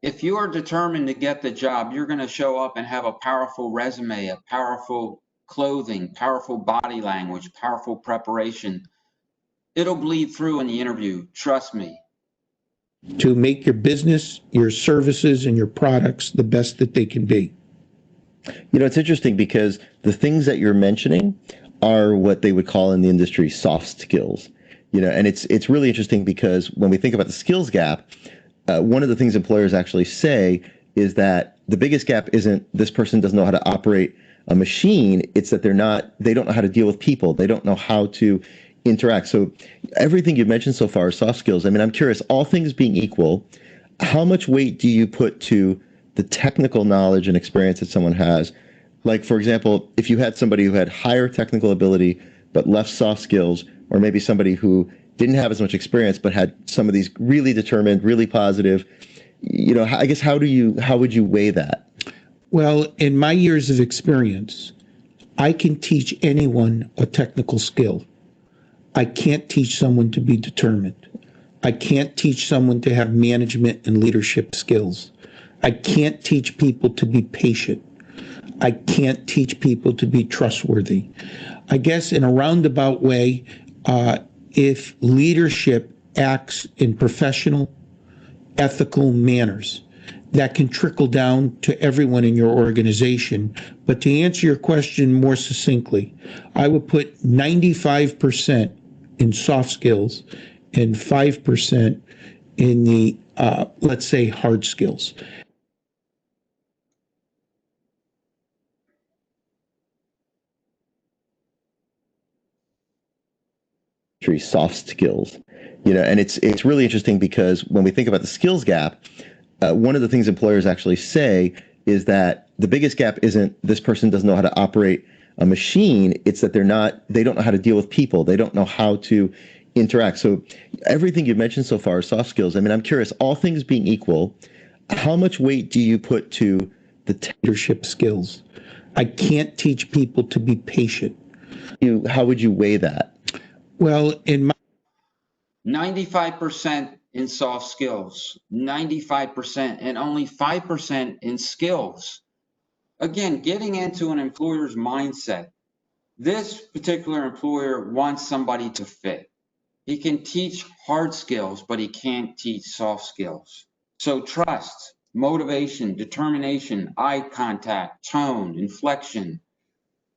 If you are determined to get the job, you're going to show up and have a powerful resume, a powerful clothing, powerful body language, powerful preparation. It'll bleed through in the interview, trust me. To make your business, your services, and your products the best that they can be. You know, it's interesting because the things that you're mentioning are what they would call in the industry soft skills. You know, and it's really interesting because when we think about the skills gap, one of the things employers actually say is that the biggest gap isn't this person doesn't know how to operate a machine. It's that they don't know how to deal with people. They don't know how to interact. So everything you've mentioned so far is soft skills. I mean, I'm curious, all things being equal, how much weight do you put to the technical knowledge and experience that someone has? Like, for example, if you had somebody who had higher technical ability but less soft skills, or maybe somebody who didn't have as much experience but had some of these really determined, really positive, you know, I guess how would you weigh that? Well, in my years of experience, I can teach anyone a technical skill. I can't teach someone to be determined. I can't teach someone to have management and leadership skills. I can't teach people to be patient. I can't teach people to be trustworthy. I guess in a roundabout way, if leadership acts in professional, ethical manners, that can trickle down to everyone in your organization. But to answer your question more succinctly, I would put 95% in soft skills and 5% in the, let's say, hard skills. Soft skills, and it's really interesting because when we think about the skills gap, one of the things employers actually say is that the biggest gap isn't this person doesn't know how to operate a machine, it's that they don't know how to deal with people, they don't know how to interact. So everything you've mentioned so far is soft skills. I mean, I'm curious, all things being equal, how much weight do you put to the leadership skills? I can't teach people to be patient. How would you weigh that? Well, in my 95% in soft skills, 95%, and only 5% in skills. Again, getting into an employer's mindset. This particular employer wants somebody to fit. He can teach hard skills, but he can't teach soft skills. So trust, motivation, determination, eye contact, tone, inflection,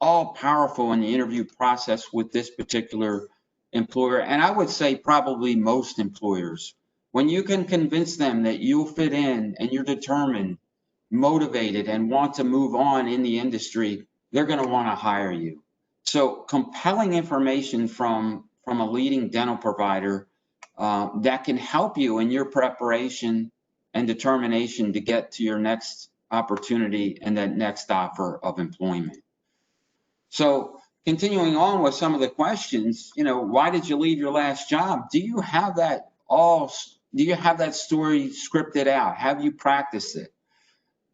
all powerful in the interview process with this particular employer. And I would say probably most employers. When you can convince them that you'll fit in and you're determined, motivated, and want to move on in the industry, they're going to want to hire you. So compelling information from a leading dental provider that can help you in your preparation and determination to get to your next opportunity and that next offer of employment. So continuing on with some of the questions, why did you leave your last job? Do you have that story scripted out? Have you practiced it?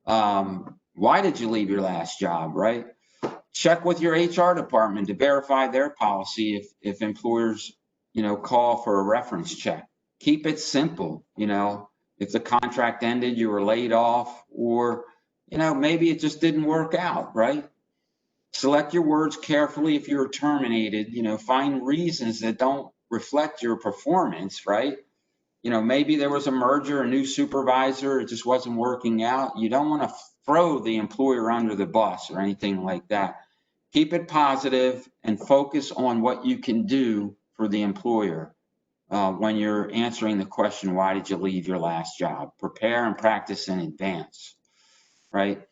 Why did you leave your last job, right? Check with your HR department to verify their policy if employers, call for a reference check. Keep it simple, if the contract ended, you were laid off, or, maybe it just didn't work out, right? Select your words carefully if you're terminated, find reasons that don't reflect your performance, right? Maybe there was a merger, a new supervisor, it just wasn't working out. You don't want to throw the employer under the bus or anything like that. Keep it positive and focus on what you can do for the employer when you're answering the question, why did you leave your last job? Prepare and practice in advance, right?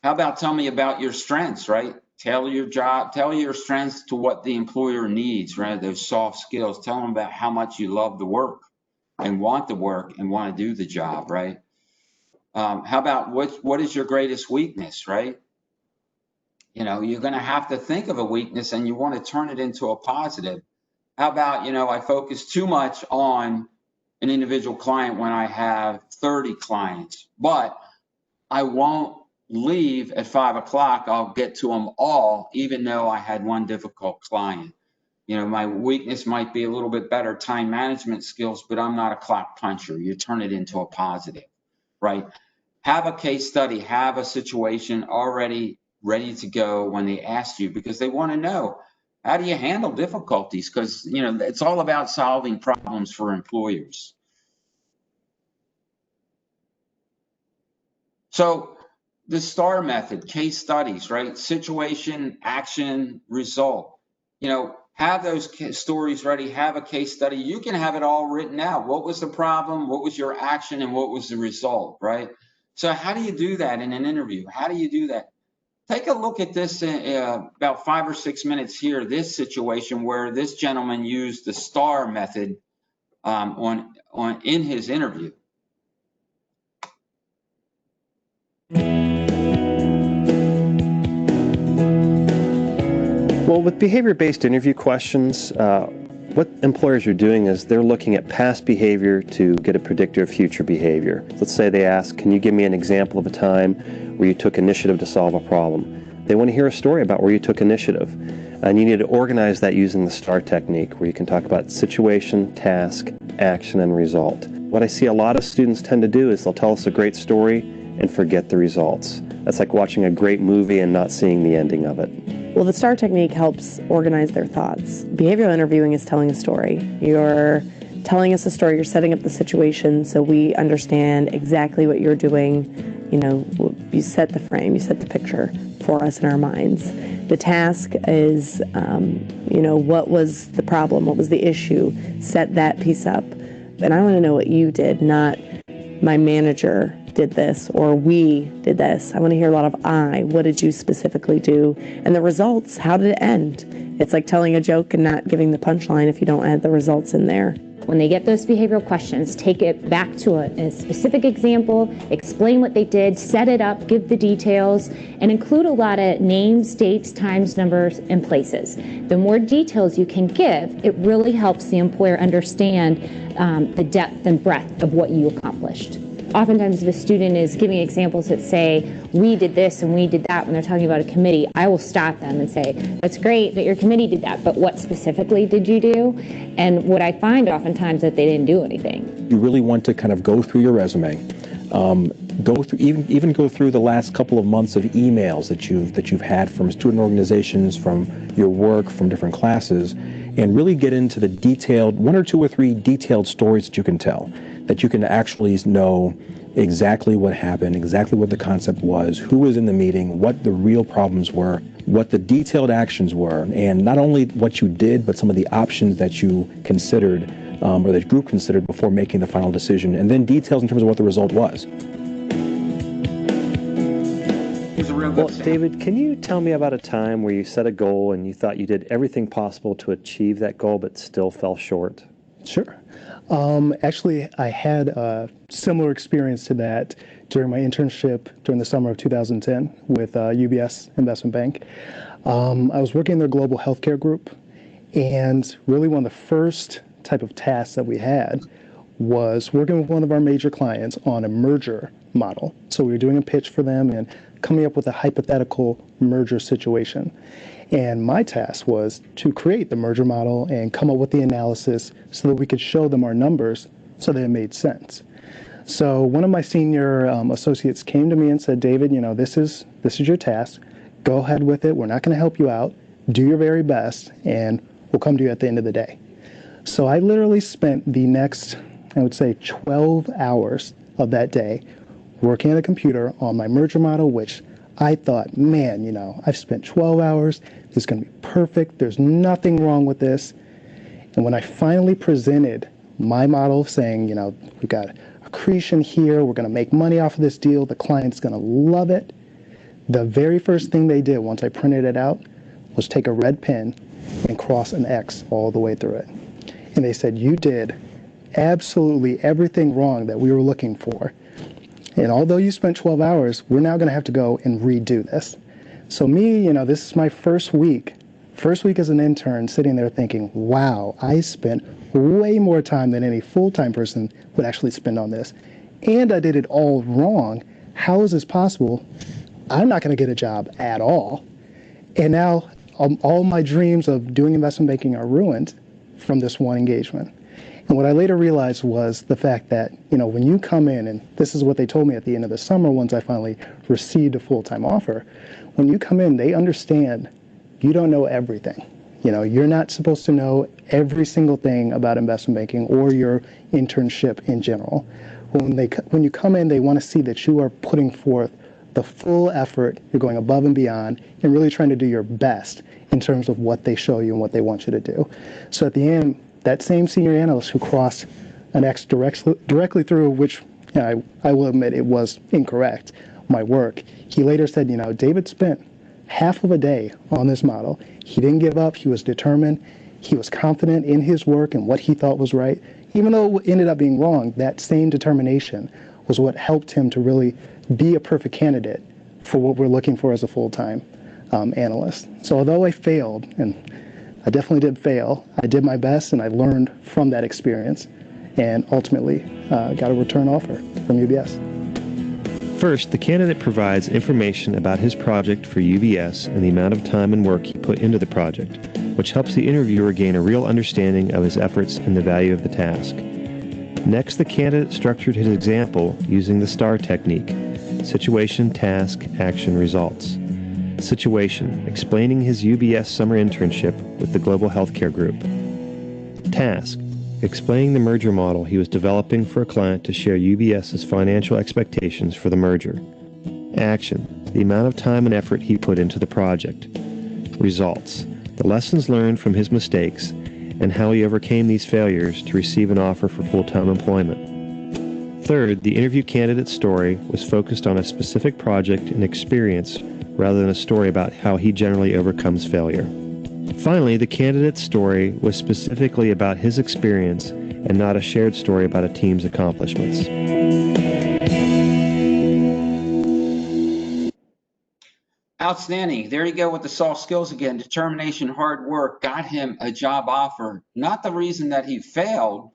How about tell me about your strengths, right? Tailor your strengths to what the employer needs, right? Those soft skills. Tell them about how much you love the work and want to work and want to do the job, right? How about what is your greatest weakness, right? You're going to have to think of a weakness and you want to turn it into a positive. How about, I focus too much on an individual client when I have 30 clients, but I won't leave at 5 o'clock. I'll get to them all, even though I had one difficult client. My weakness might be a little bit better time management skills, but I'm not a clock puncher. You turn it into a positive, right? Have a case study, have a situation already ready to go when they ask you, because they want to know, how do you handle difficulties? Because, it's all about solving problems for employers. So the STAR method, case studies, right? Situation, action, result. Have those stories ready, have a case study. You can have it all written out. What was the problem? What was your action? And what was the result, right? So how do you do that in an interview? How do you do that? Take a look at this in about 5 or 6 minutes here, this situation where this gentleman used the STAR method in his interview. Well, with behavior-based interview questions, what employers are doing is they're looking at past behavior to get a predictor of future behavior. Let's say they ask, can you give me an example of a time where you took initiative to solve a problem? They want to hear a story about where you took initiative. And you need to organize that using the STAR technique, where you can talk about situation, task, action, and result. What I see a lot of students tend to do is they'll tell us a great story and forget the results. That's like watching a great movie and not seeing the ending of it. Well, the STAR technique helps organize their thoughts. Behavioral interviewing is telling a story. You're telling us a story, you're setting up the situation so we understand exactly what you're doing. You know, you set the frame, you set the picture for us in our minds. The task is, you know, what was the problem? What was the issue? Set that piece up. And I want to know what you did, not my manager did this or we did this. I want to hear a lot of what did you specifically do? And the results, how did it end? It's like telling a joke and not giving the punchline if you don't add the results in there. When they get those behavioral questions, take it back to a specific example, explain what they did, set it up, give the details, and include a lot of names, dates, times, numbers, and places. The more details you can give, it really helps the employer understand the depth and breadth of what you accomplished. Oftentimes, if a student is giving examples that say, we did this and we did that when they're talking about a committee, I will stop them and say, that's great that your committee did that, but what specifically did you do? And what I find oftentimes that they didn't do anything. You really want to kind of go through your resume, go through even go through the last couple of months of emails that you've had from student organizations, from your work, from different classes, and really get into the detailed, 1 or 2 or 3 detailed stories that you can tell, that you can actually know exactly what happened, exactly what the concept was, who was in the meeting, what the real problems were, what the detailed actions were, and not only what you did, but some of the options that you considered or the group considered before making the final decision, and then details in terms of what the result was. Well, David, can you tell me about a time where you set a goal and you thought you did everything possible to achieve that goal but still fell short? Sure. Actually, I had a similar experience to that during my internship during the summer of 2010 with UBS Investment Bank. I was working in their global healthcare group, and really one of the first type of tasks that we had was working with one of our major clients on a merger model. So we were doing a pitch for them and coming up with a hypothetical merger situation. And my task was to create the merger model and come up with the analysis so that we could show them our numbers so that it made sense. So one of my senior associates came to me and said, David, you know, this is your task. Go ahead with it. We're not going to help you out. Do your very best, and we'll come to you at the end of the day. So I literally spent the next, I would say, 12 hours of that day working on a computer on my merger model, which I thought, man, you know, I've spent 12 hours. This is going to be perfect. There's nothing wrong with this. And when I finally presented my model saying, you know, we've got accretion here, we're going to make money off of this deal, the client's going to love it, the very first thing they did once I printed it out was take a red pen and cross an X all the way through it. And they said, you did absolutely everything wrong that we were looking for. And although you spent 12 hours, we're now going to have to go and redo this. So me, you know, this is my first week as an intern, sitting there thinking, wow, I spent way more time than any full-time person would actually spend on this. And I did it all wrong. How is this possible? I'm not going to get a job at all. And now all my dreams of doing investment banking are ruined from this one engagement. And what I later realized was the fact that, you know, when you come in, and this is what they told me at the end of the summer once I finally received a full-time offer, when you come in, they understand you don't know everything. You know, you're not supposed to know every single thing about investment banking or your internship in general. When you come in, they want to see that you are putting forth the full effort, you're going above and beyond, and really trying to do your best in terms of what they show you and what they want you to do. So at the end, that same senior analyst who crossed an X directly through, which, you know, I will admit it was incorrect, my work, he later said, you know, David spent half of a day on this model. He didn't give up. He was determined. He was confident in his work and what he thought was right. Even though it ended up being wrong, that same determination was what helped him to really be a perfect candidate for what we're looking for as a full-time analyst. So although I failed, and I definitely did fail, I did my best and I learned from that experience and ultimately got a return offer from UBS. First, the candidate provides information about his project for UBS and the amount of time and work he put into the project, which helps the interviewer gain a real understanding of his efforts and the value of the task. Next, the candidate structured his example using the STAR technique: situation, task, action, results. Situation, explaining his UBS summer internship with the Global Healthcare Group. Task, explaining the merger model he was developing for a client to share UBS's financial expectations for the merger. Action, the amount of time and effort he put into the project. Results, the lessons learned from his mistakes and how he overcame these failures to receive an offer for full-time employment. Third, the interview candidate's story was focused on a specific project and experience rather than a story about how he generally overcomes failure. Finally, the candidate's story was specifically about his experience and not a shared story about a team's accomplishments. Outstanding. There you go with the soft skills again. Determination, hard work got him a job offer. Not the reason that he failed.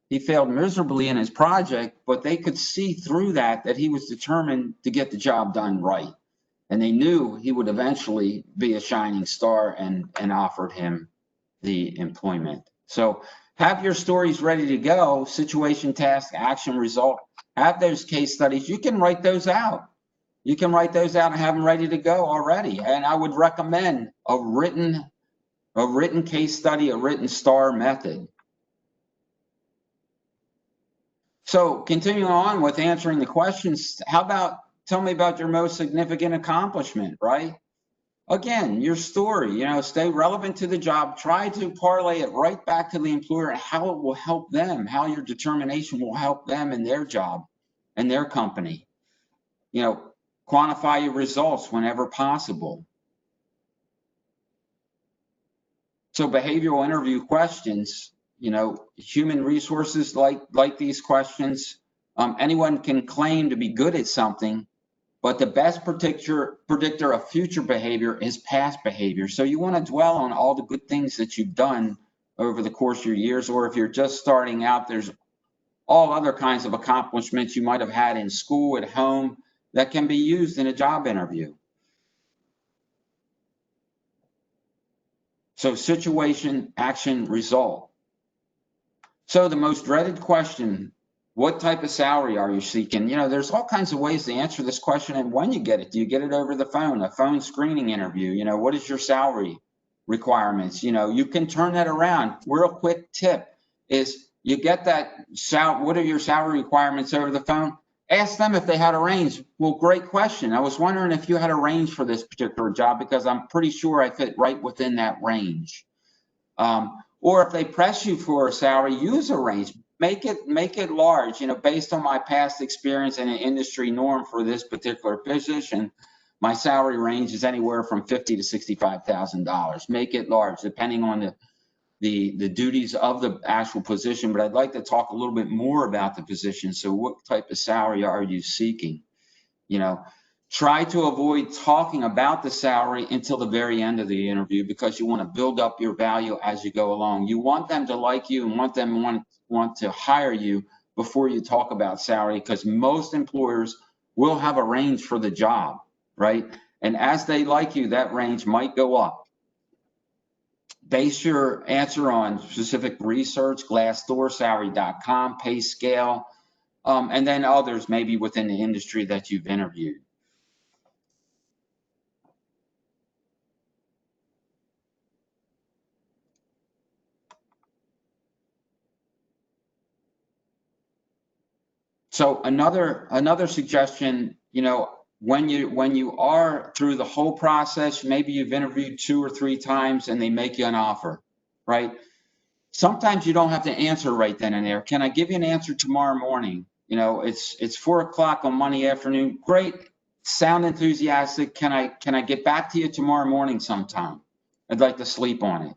He failed miserably in his project, but they could see through that he was determined to get the job done right. And they knew he would eventually be a shining star and offered him the employment. So have your stories ready to go, situation, task, action, result. Have those case studies. You can write those out. You can write those out and have them ready to go already. And I would recommend a written case study, a written STAR method. So continuing on with answering the questions, how about tell me about your most significant accomplishment, right? Again, your story, stay relevant to the job. Try to parlay it right back to the employer and how it will help them, how your determination will help them in their job and their company. Quantify your results whenever possible. So behavioral interview questions, human resources like these questions. Anyone can claim to be good at something, but the best predictor of future behavior is past behavior. So you want to dwell on all the good things that you've done over the course of your years, or if you're just starting out, there's all other kinds of accomplishments you might have had in school, at home, that can be used in a job interview. So situation, action, result. So the most dreaded question, what type of salary are you seeking? There's all kinds of ways to answer this question. And when you get it, do you get it over the phone, a phone screening interview? What is your salary requirements? You can turn that around. Real quick tip is you get that, what are your salary requirements over the phone? Ask them if they had a range. Well, great question. I was wondering if you had a range for this particular job because I'm pretty sure I fit right within that range. Or if they press you for a salary, use a range. Make it large. Based on my past experience and an industry norm for this particular position, my salary range is anywhere from $50,000 to $65,000. Make it large, depending on the duties of the actual position. But I'd like to talk a little bit more about the position. So what type of salary are you seeking? Try to avoid talking about the salary until the very end of the interview, because you want to build up your value as you go along. You want them to like you and want to hire you before you talk about salary, because most employers will have a range for the job, right? And as they like you, that range might go up. Base your answer on specific research, Glassdoor, salary.com, pay scale, and then others maybe within the industry that you've interviewed. So another suggestion, when you are through the whole process, maybe you've interviewed 2 or 3 times and they make you an offer, right? Sometimes you don't have to answer right then and there. Can I give you an answer tomorrow morning? It's 4 o'clock on Monday afternoon. Great, sound enthusiastic. Can I get back to you tomorrow morning sometime? I'd like to sleep on it.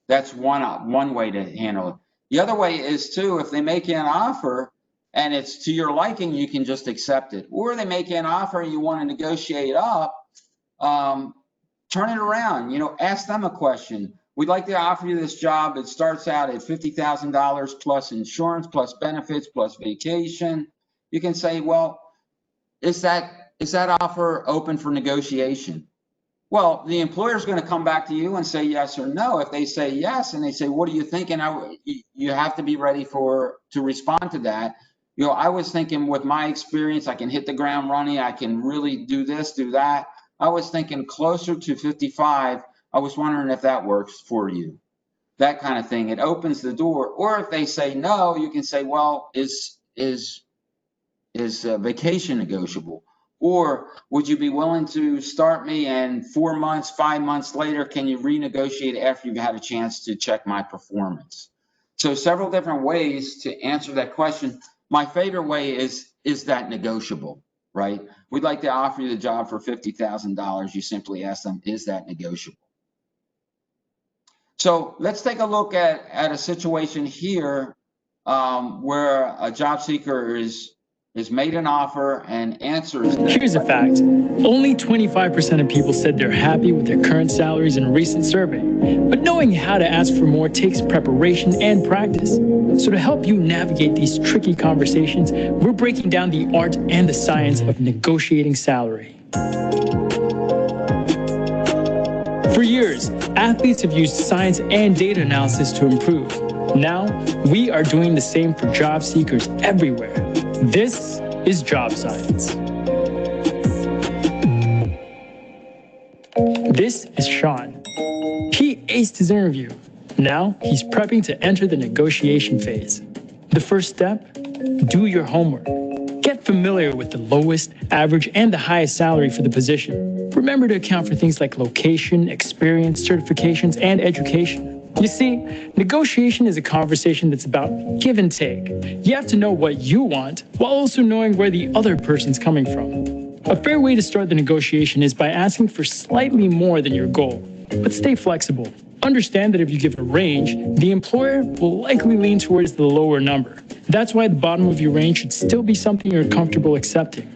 That's one way to handle it. The other way is too, if they make you an offer and it's to your liking, you can just accept it. Or they make you an offer and you want to negotiate up, turn it around, ask them a question. We'd like to offer you this job. It starts out at $50,000 plus insurance, plus benefits, plus vacation. You can say, well, is that offer open for negotiation? Well, the employer is going to come back to you and say yes or no. If they say yes, and they say, what are you thinking? You have to be ready to respond to that. I was thinking, with my experience, I can hit the ground running. I can really do this, do that. I was thinking closer to 55. I was wondering if that works for you. That kind of thing. It opens the door. Or if they say no, you can say, well, is vacation negotiable? Or would you be willing to start me, and 4 months, 5 months later, can you renegotiate after you've had a chance to check my performance? So several different ways to answer that question. My favorite way is that negotiable, right? We'd like to offer you the job for $50,000. You simply ask them, is that negotiable? So let's take a look at a situation here where a job seeker is made an offer and answers. Here's a fact. Only 25% of people said they're happy with their current salaries in a recent survey. But knowing how to ask for more takes preparation and practice. So to help you navigate these tricky conversations, we're breaking down the art and the science of negotiating salary. For years, athletes have used science and data analysis to improve. Now, we are doing the same for job seekers everywhere. This is job science. This is Sean. He aced his interview. Now, he's prepping to enter the negotiation phase. The first step, do your homework. Get familiar with the lowest, average, and the highest salary for the position. Remember to account for things like location, experience, certifications, and education. You see, negotiation is a conversation that's about give and take. You have to know what you want while also knowing where the other person's coming from. A fair way to start the negotiation is by asking for slightly more than your goal, but stay flexible. Understand that if you give a range, the employer will likely lean towards the lower number. That's why the bottom of your range should still be something you're comfortable accepting.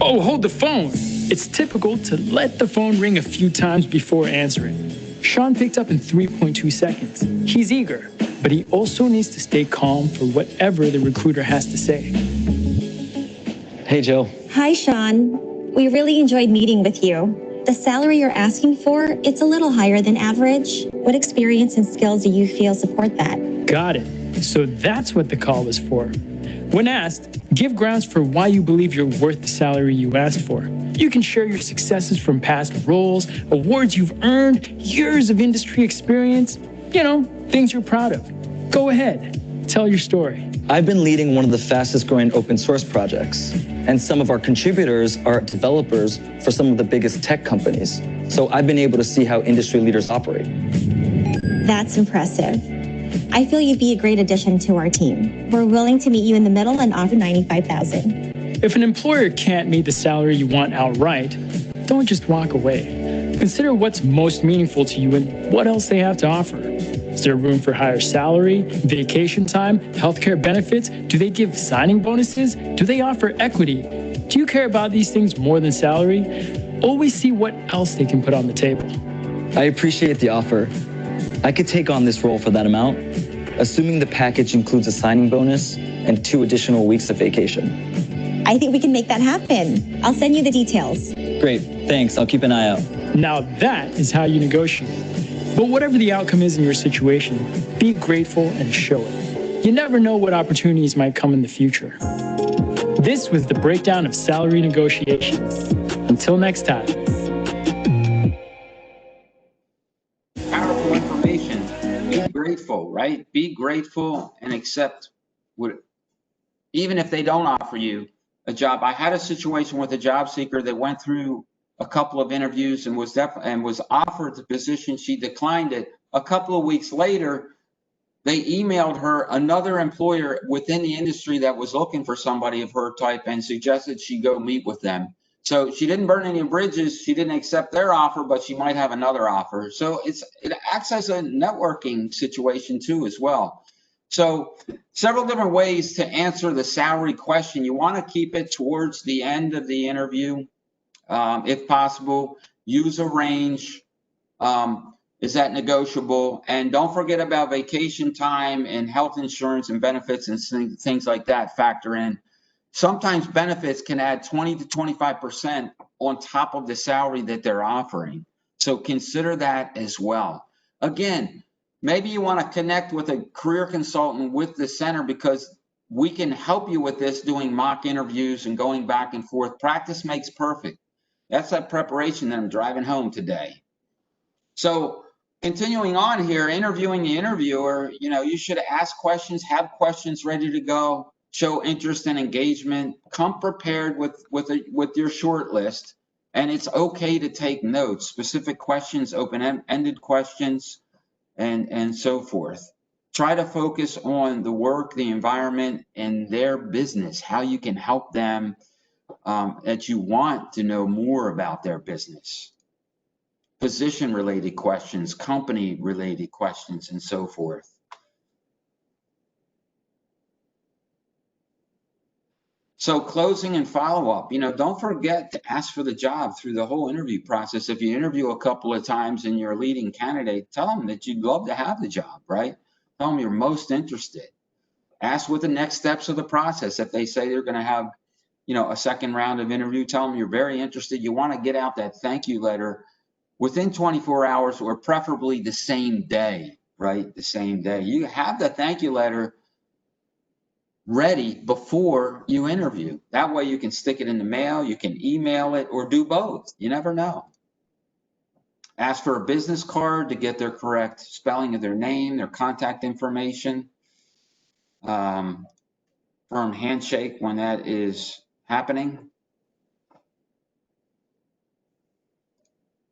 Oh, hold the phone. It's typical to let the phone ring a few times before answering. Sean picked up in 3.2 seconds. He's eager, but he also needs to stay calm for whatever the recruiter has to say. Hey, Jill. Hi, Sean. We really enjoyed meeting with you. The salary you're asking for, it's a little higher than average. What experience and skills do you feel support that? Got it. So that's what the call was for. When asked, give grounds for why you believe you're worth the salary you asked for. You can share your successes from past roles, awards you've earned, years of industry experience, things you're proud of. Go ahead, tell your story. I've been leading one of the fastest growing open source projects, and some of our contributors are developers for some of the biggest tech companies. So I've been able to see how industry leaders operate. That's impressive. I feel you'd be a great addition to our team. We're willing to meet you in the middle and offer $95,000. If an employer can't meet the salary you want outright, don't just walk away. Consider what's most meaningful to you and what else they have to offer. Is there room for higher salary, vacation time, healthcare benefits? Do they give signing bonuses? Do they offer equity? Do you care about these things more than salary? Always see what else they can put on the table. I appreciate the offer. I could take on this role for that amount, assuming the package includes a signing bonus and 2 additional weeks of vacation. I think we can make that happen. I'll send you the details. Great, thanks. I'll keep an eye out. Now that is how you negotiate. But whatever the outcome is in your situation, be grateful and show it. You never know what opportunities might come in the future. This was the breakdown of salary negotiations. Until next time. Powerful information. Be grateful, right? Be grateful and accept what, even if they don't offer you a job. I had a situation with a job seeker that went through a couple of interviews and was offered the position. She declined it. A couple of weeks later, they emailed her another employer within the industry that was looking for somebody of her type and suggested she go meet with them. So she didn't burn any bridges. She didn't accept their offer, but she might have another offer. So it acts as a networking situation too as well. So several different ways to answer the salary question. You want to keep it towards the end of the interview. If possible, use a range. Is that negotiable? And don't forget about vacation time and health insurance and benefits and things like that factor in. Sometimes benefits can add 20 to 25% on top of the salary that they're offering. So consider that as well. Again, maybe you want to connect with a career consultant with the center because we can help you with this, doing mock interviews and going back and forth. Practice makes perfect. That's that preparation that I'm driving home today. So continuing on here, interviewing the interviewer, you should ask questions, have questions ready to go, show interest and engagement, come prepared with your short list. And it's okay to take notes, specific questions, open-ended questions, and so forth. Try to focus on the work, the environment, and their business, how you can help them, that you want to know more about their business. Position-related questions, company-related questions, and so forth. So closing and follow-up, don't forget to ask for the job through the whole interview process. If you interview a couple of times and you're a leading candidate, tell them that you'd love to have the job, right? Tell them you're most interested. Ask what the next steps of the process. If they say they're going to have, a second round of interview, tell them you're very interested. You want to get out that thank you letter within 24 hours or preferably the same day, right? The same day. You have the thank you letter ready before you interview. That way you can stick it in the mail, you can email it, or do both. You never know. Ask for a business card to get their correct spelling of their name, their contact information. Firm handshake when that is happening.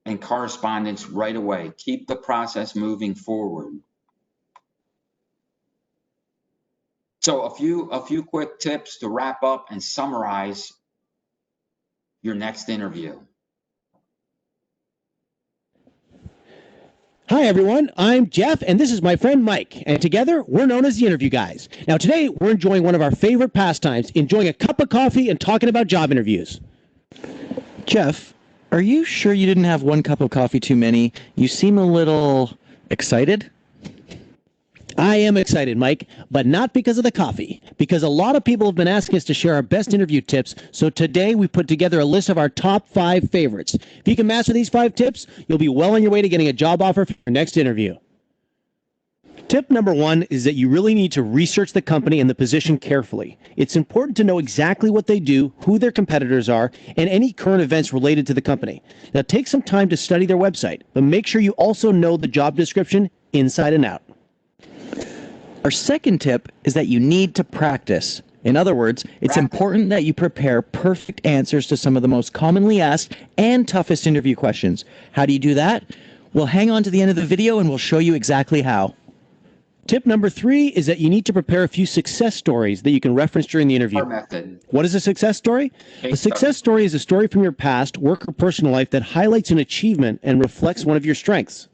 And correspondence right away. Keep the process moving forward. So a few quick tips to wrap up and summarize your next interview. Hi everyone, I'm Jeff and this is my friend Mike, and together we're known as the Interview Guys. Now today we're enjoying one of our favorite pastimes, enjoying a cup of coffee and talking about job interviews. Jeff, are you sure you didn't have one cup of coffee too many? You seem a little excited. I am excited, Mike, but not because of the coffee, because a lot of people have been asking us to share our best interview tips, so today we put together a list of our top 5 favorites. If you can master these 5 tips, you'll be well on your way to getting a job offer for your next interview. Tip number 1 is that you really need to research the company and the position carefully. It's important to know exactly what they do, who their competitors are, and any current events related to the company. Now take some time to study their website, but make sure you also know the job description inside and out. Our second tip is that you need to practice. In other words, it's important that you prepare perfect answers to some of the most commonly asked and toughest interview questions. How do you do that? Well, hang on to the end of the video and we'll show you exactly how. Tip number 3 is that you need to prepare a few success stories that you can reference during the interview. What is a success story? A success story is a story from your past, work, or personal life that highlights an achievement and reflects one of your strengths.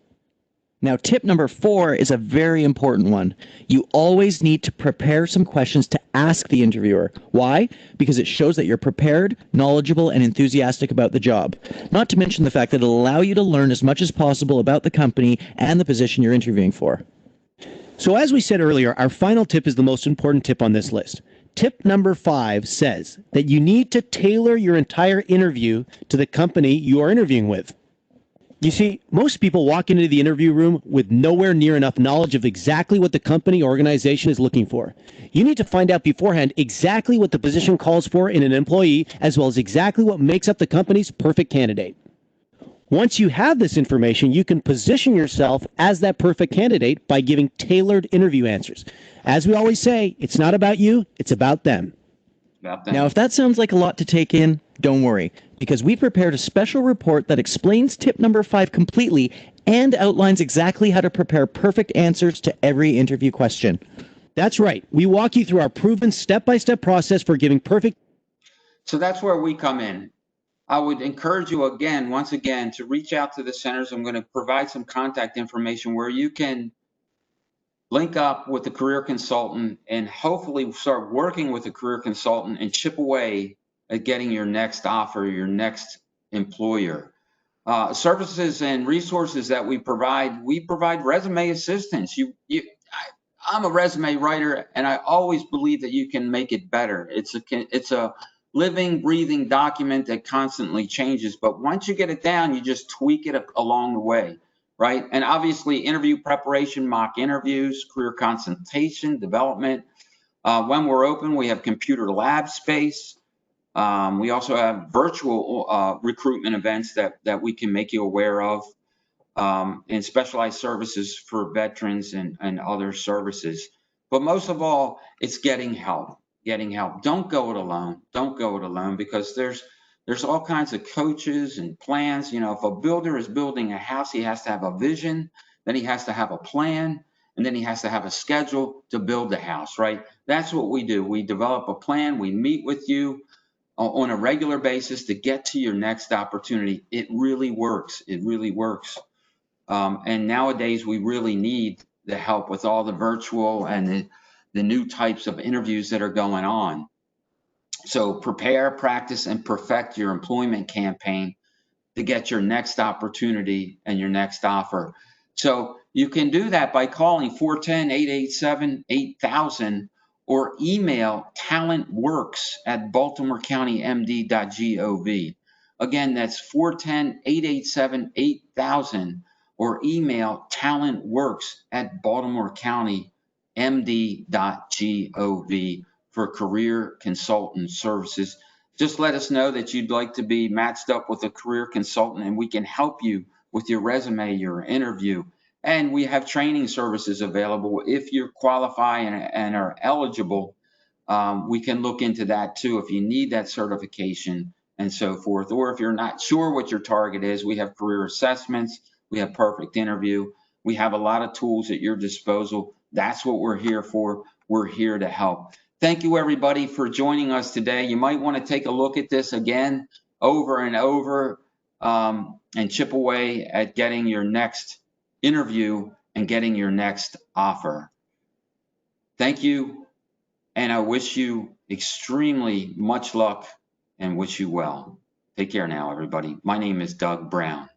Now, tip number 4 is a very important one. You always need to prepare some questions to ask the interviewer. Why? Because it shows that you're prepared, knowledgeable, and enthusiastic about the job. Not to mention the fact that it'll allow you to learn as much as possible about the company and the position you're interviewing for. So as we said earlier, our final tip is the most important tip on this list. Tip number 5 says that you need to tailor your entire interview to the company you are interviewing with. You see, most people walk into the interview room with nowhere near enough knowledge of exactly what the company or organization is looking for. You need to find out beforehand exactly what the position calls for in an employee, as well as exactly what makes up the company's perfect candidate. Once you have this information, you can position yourself as that perfect candidate by giving tailored interview answers. As we always say, it's not about you, it's about them. Now, if that sounds like a lot to take in, don't worry, because we prepared a special report that explains tip number 5 completely and outlines exactly how to prepare perfect answers to every interview question. That's right. We walk you through our proven step-by-step process for giving perfect. So that's where we come in. I would encourage you once again, to reach out to the centers. I'm going to provide some contact information where you can link up with the career consultant and hopefully start working with the career consultant and chip away at getting your next offer, your next employer. Services and resources that we provide resume assistance. I'm a resume writer, and I always believe that you can make it better. It's a living, breathing document that constantly changes. But once you get it down, you just tweak it along the way, right? And obviously, interview preparation, mock interviews, career consultation, development. When we're open, we have computer lab space. We also have virtual recruitment events that we can make you aware of, and specialized services for veterans and other services. But most of all, it's getting help. Don't go it alone. Don't go it alone, because there's all kinds of coaches and plans. You know, if a builder is building a house, he has to have a vision, then he has to have a plan, and then he has to have a schedule to build the house, right? That's what we do. We develop a plan. We meet with you on a regular basis to get to your next opportunity. It really works. It really works. And nowadays, we really need the help with all the virtual and the new types of interviews that are going on. So prepare, practice, and perfect your employment campaign to get your next opportunity and your next offer. So you can do that by calling 410-887-8000 or email talentworks@baltimorecountymd.gov. Again, that's 410-887-8000 or email talentworks@baltimorecountymd.gov for career consultant services. Just let us know that you'd like to be matched up with a career consultant, and we can help you with your resume, your interview. And we have training services available. If you qualify and are eligible, we can look into that too if you need that certification and so forth. Or if you're not sure what your target is, we have career assessments, we have perfect interview. We have a lot of tools at your disposal. That's what we're here for. We're here to help. Thank you, everybody, for joining us today. You might want to take a look at this again over and over and chip away at getting your next interview and getting your next offer. Thank you, and I wish you extremely much luck and wish you well. Take care now, everybody. My name is Doug Brown.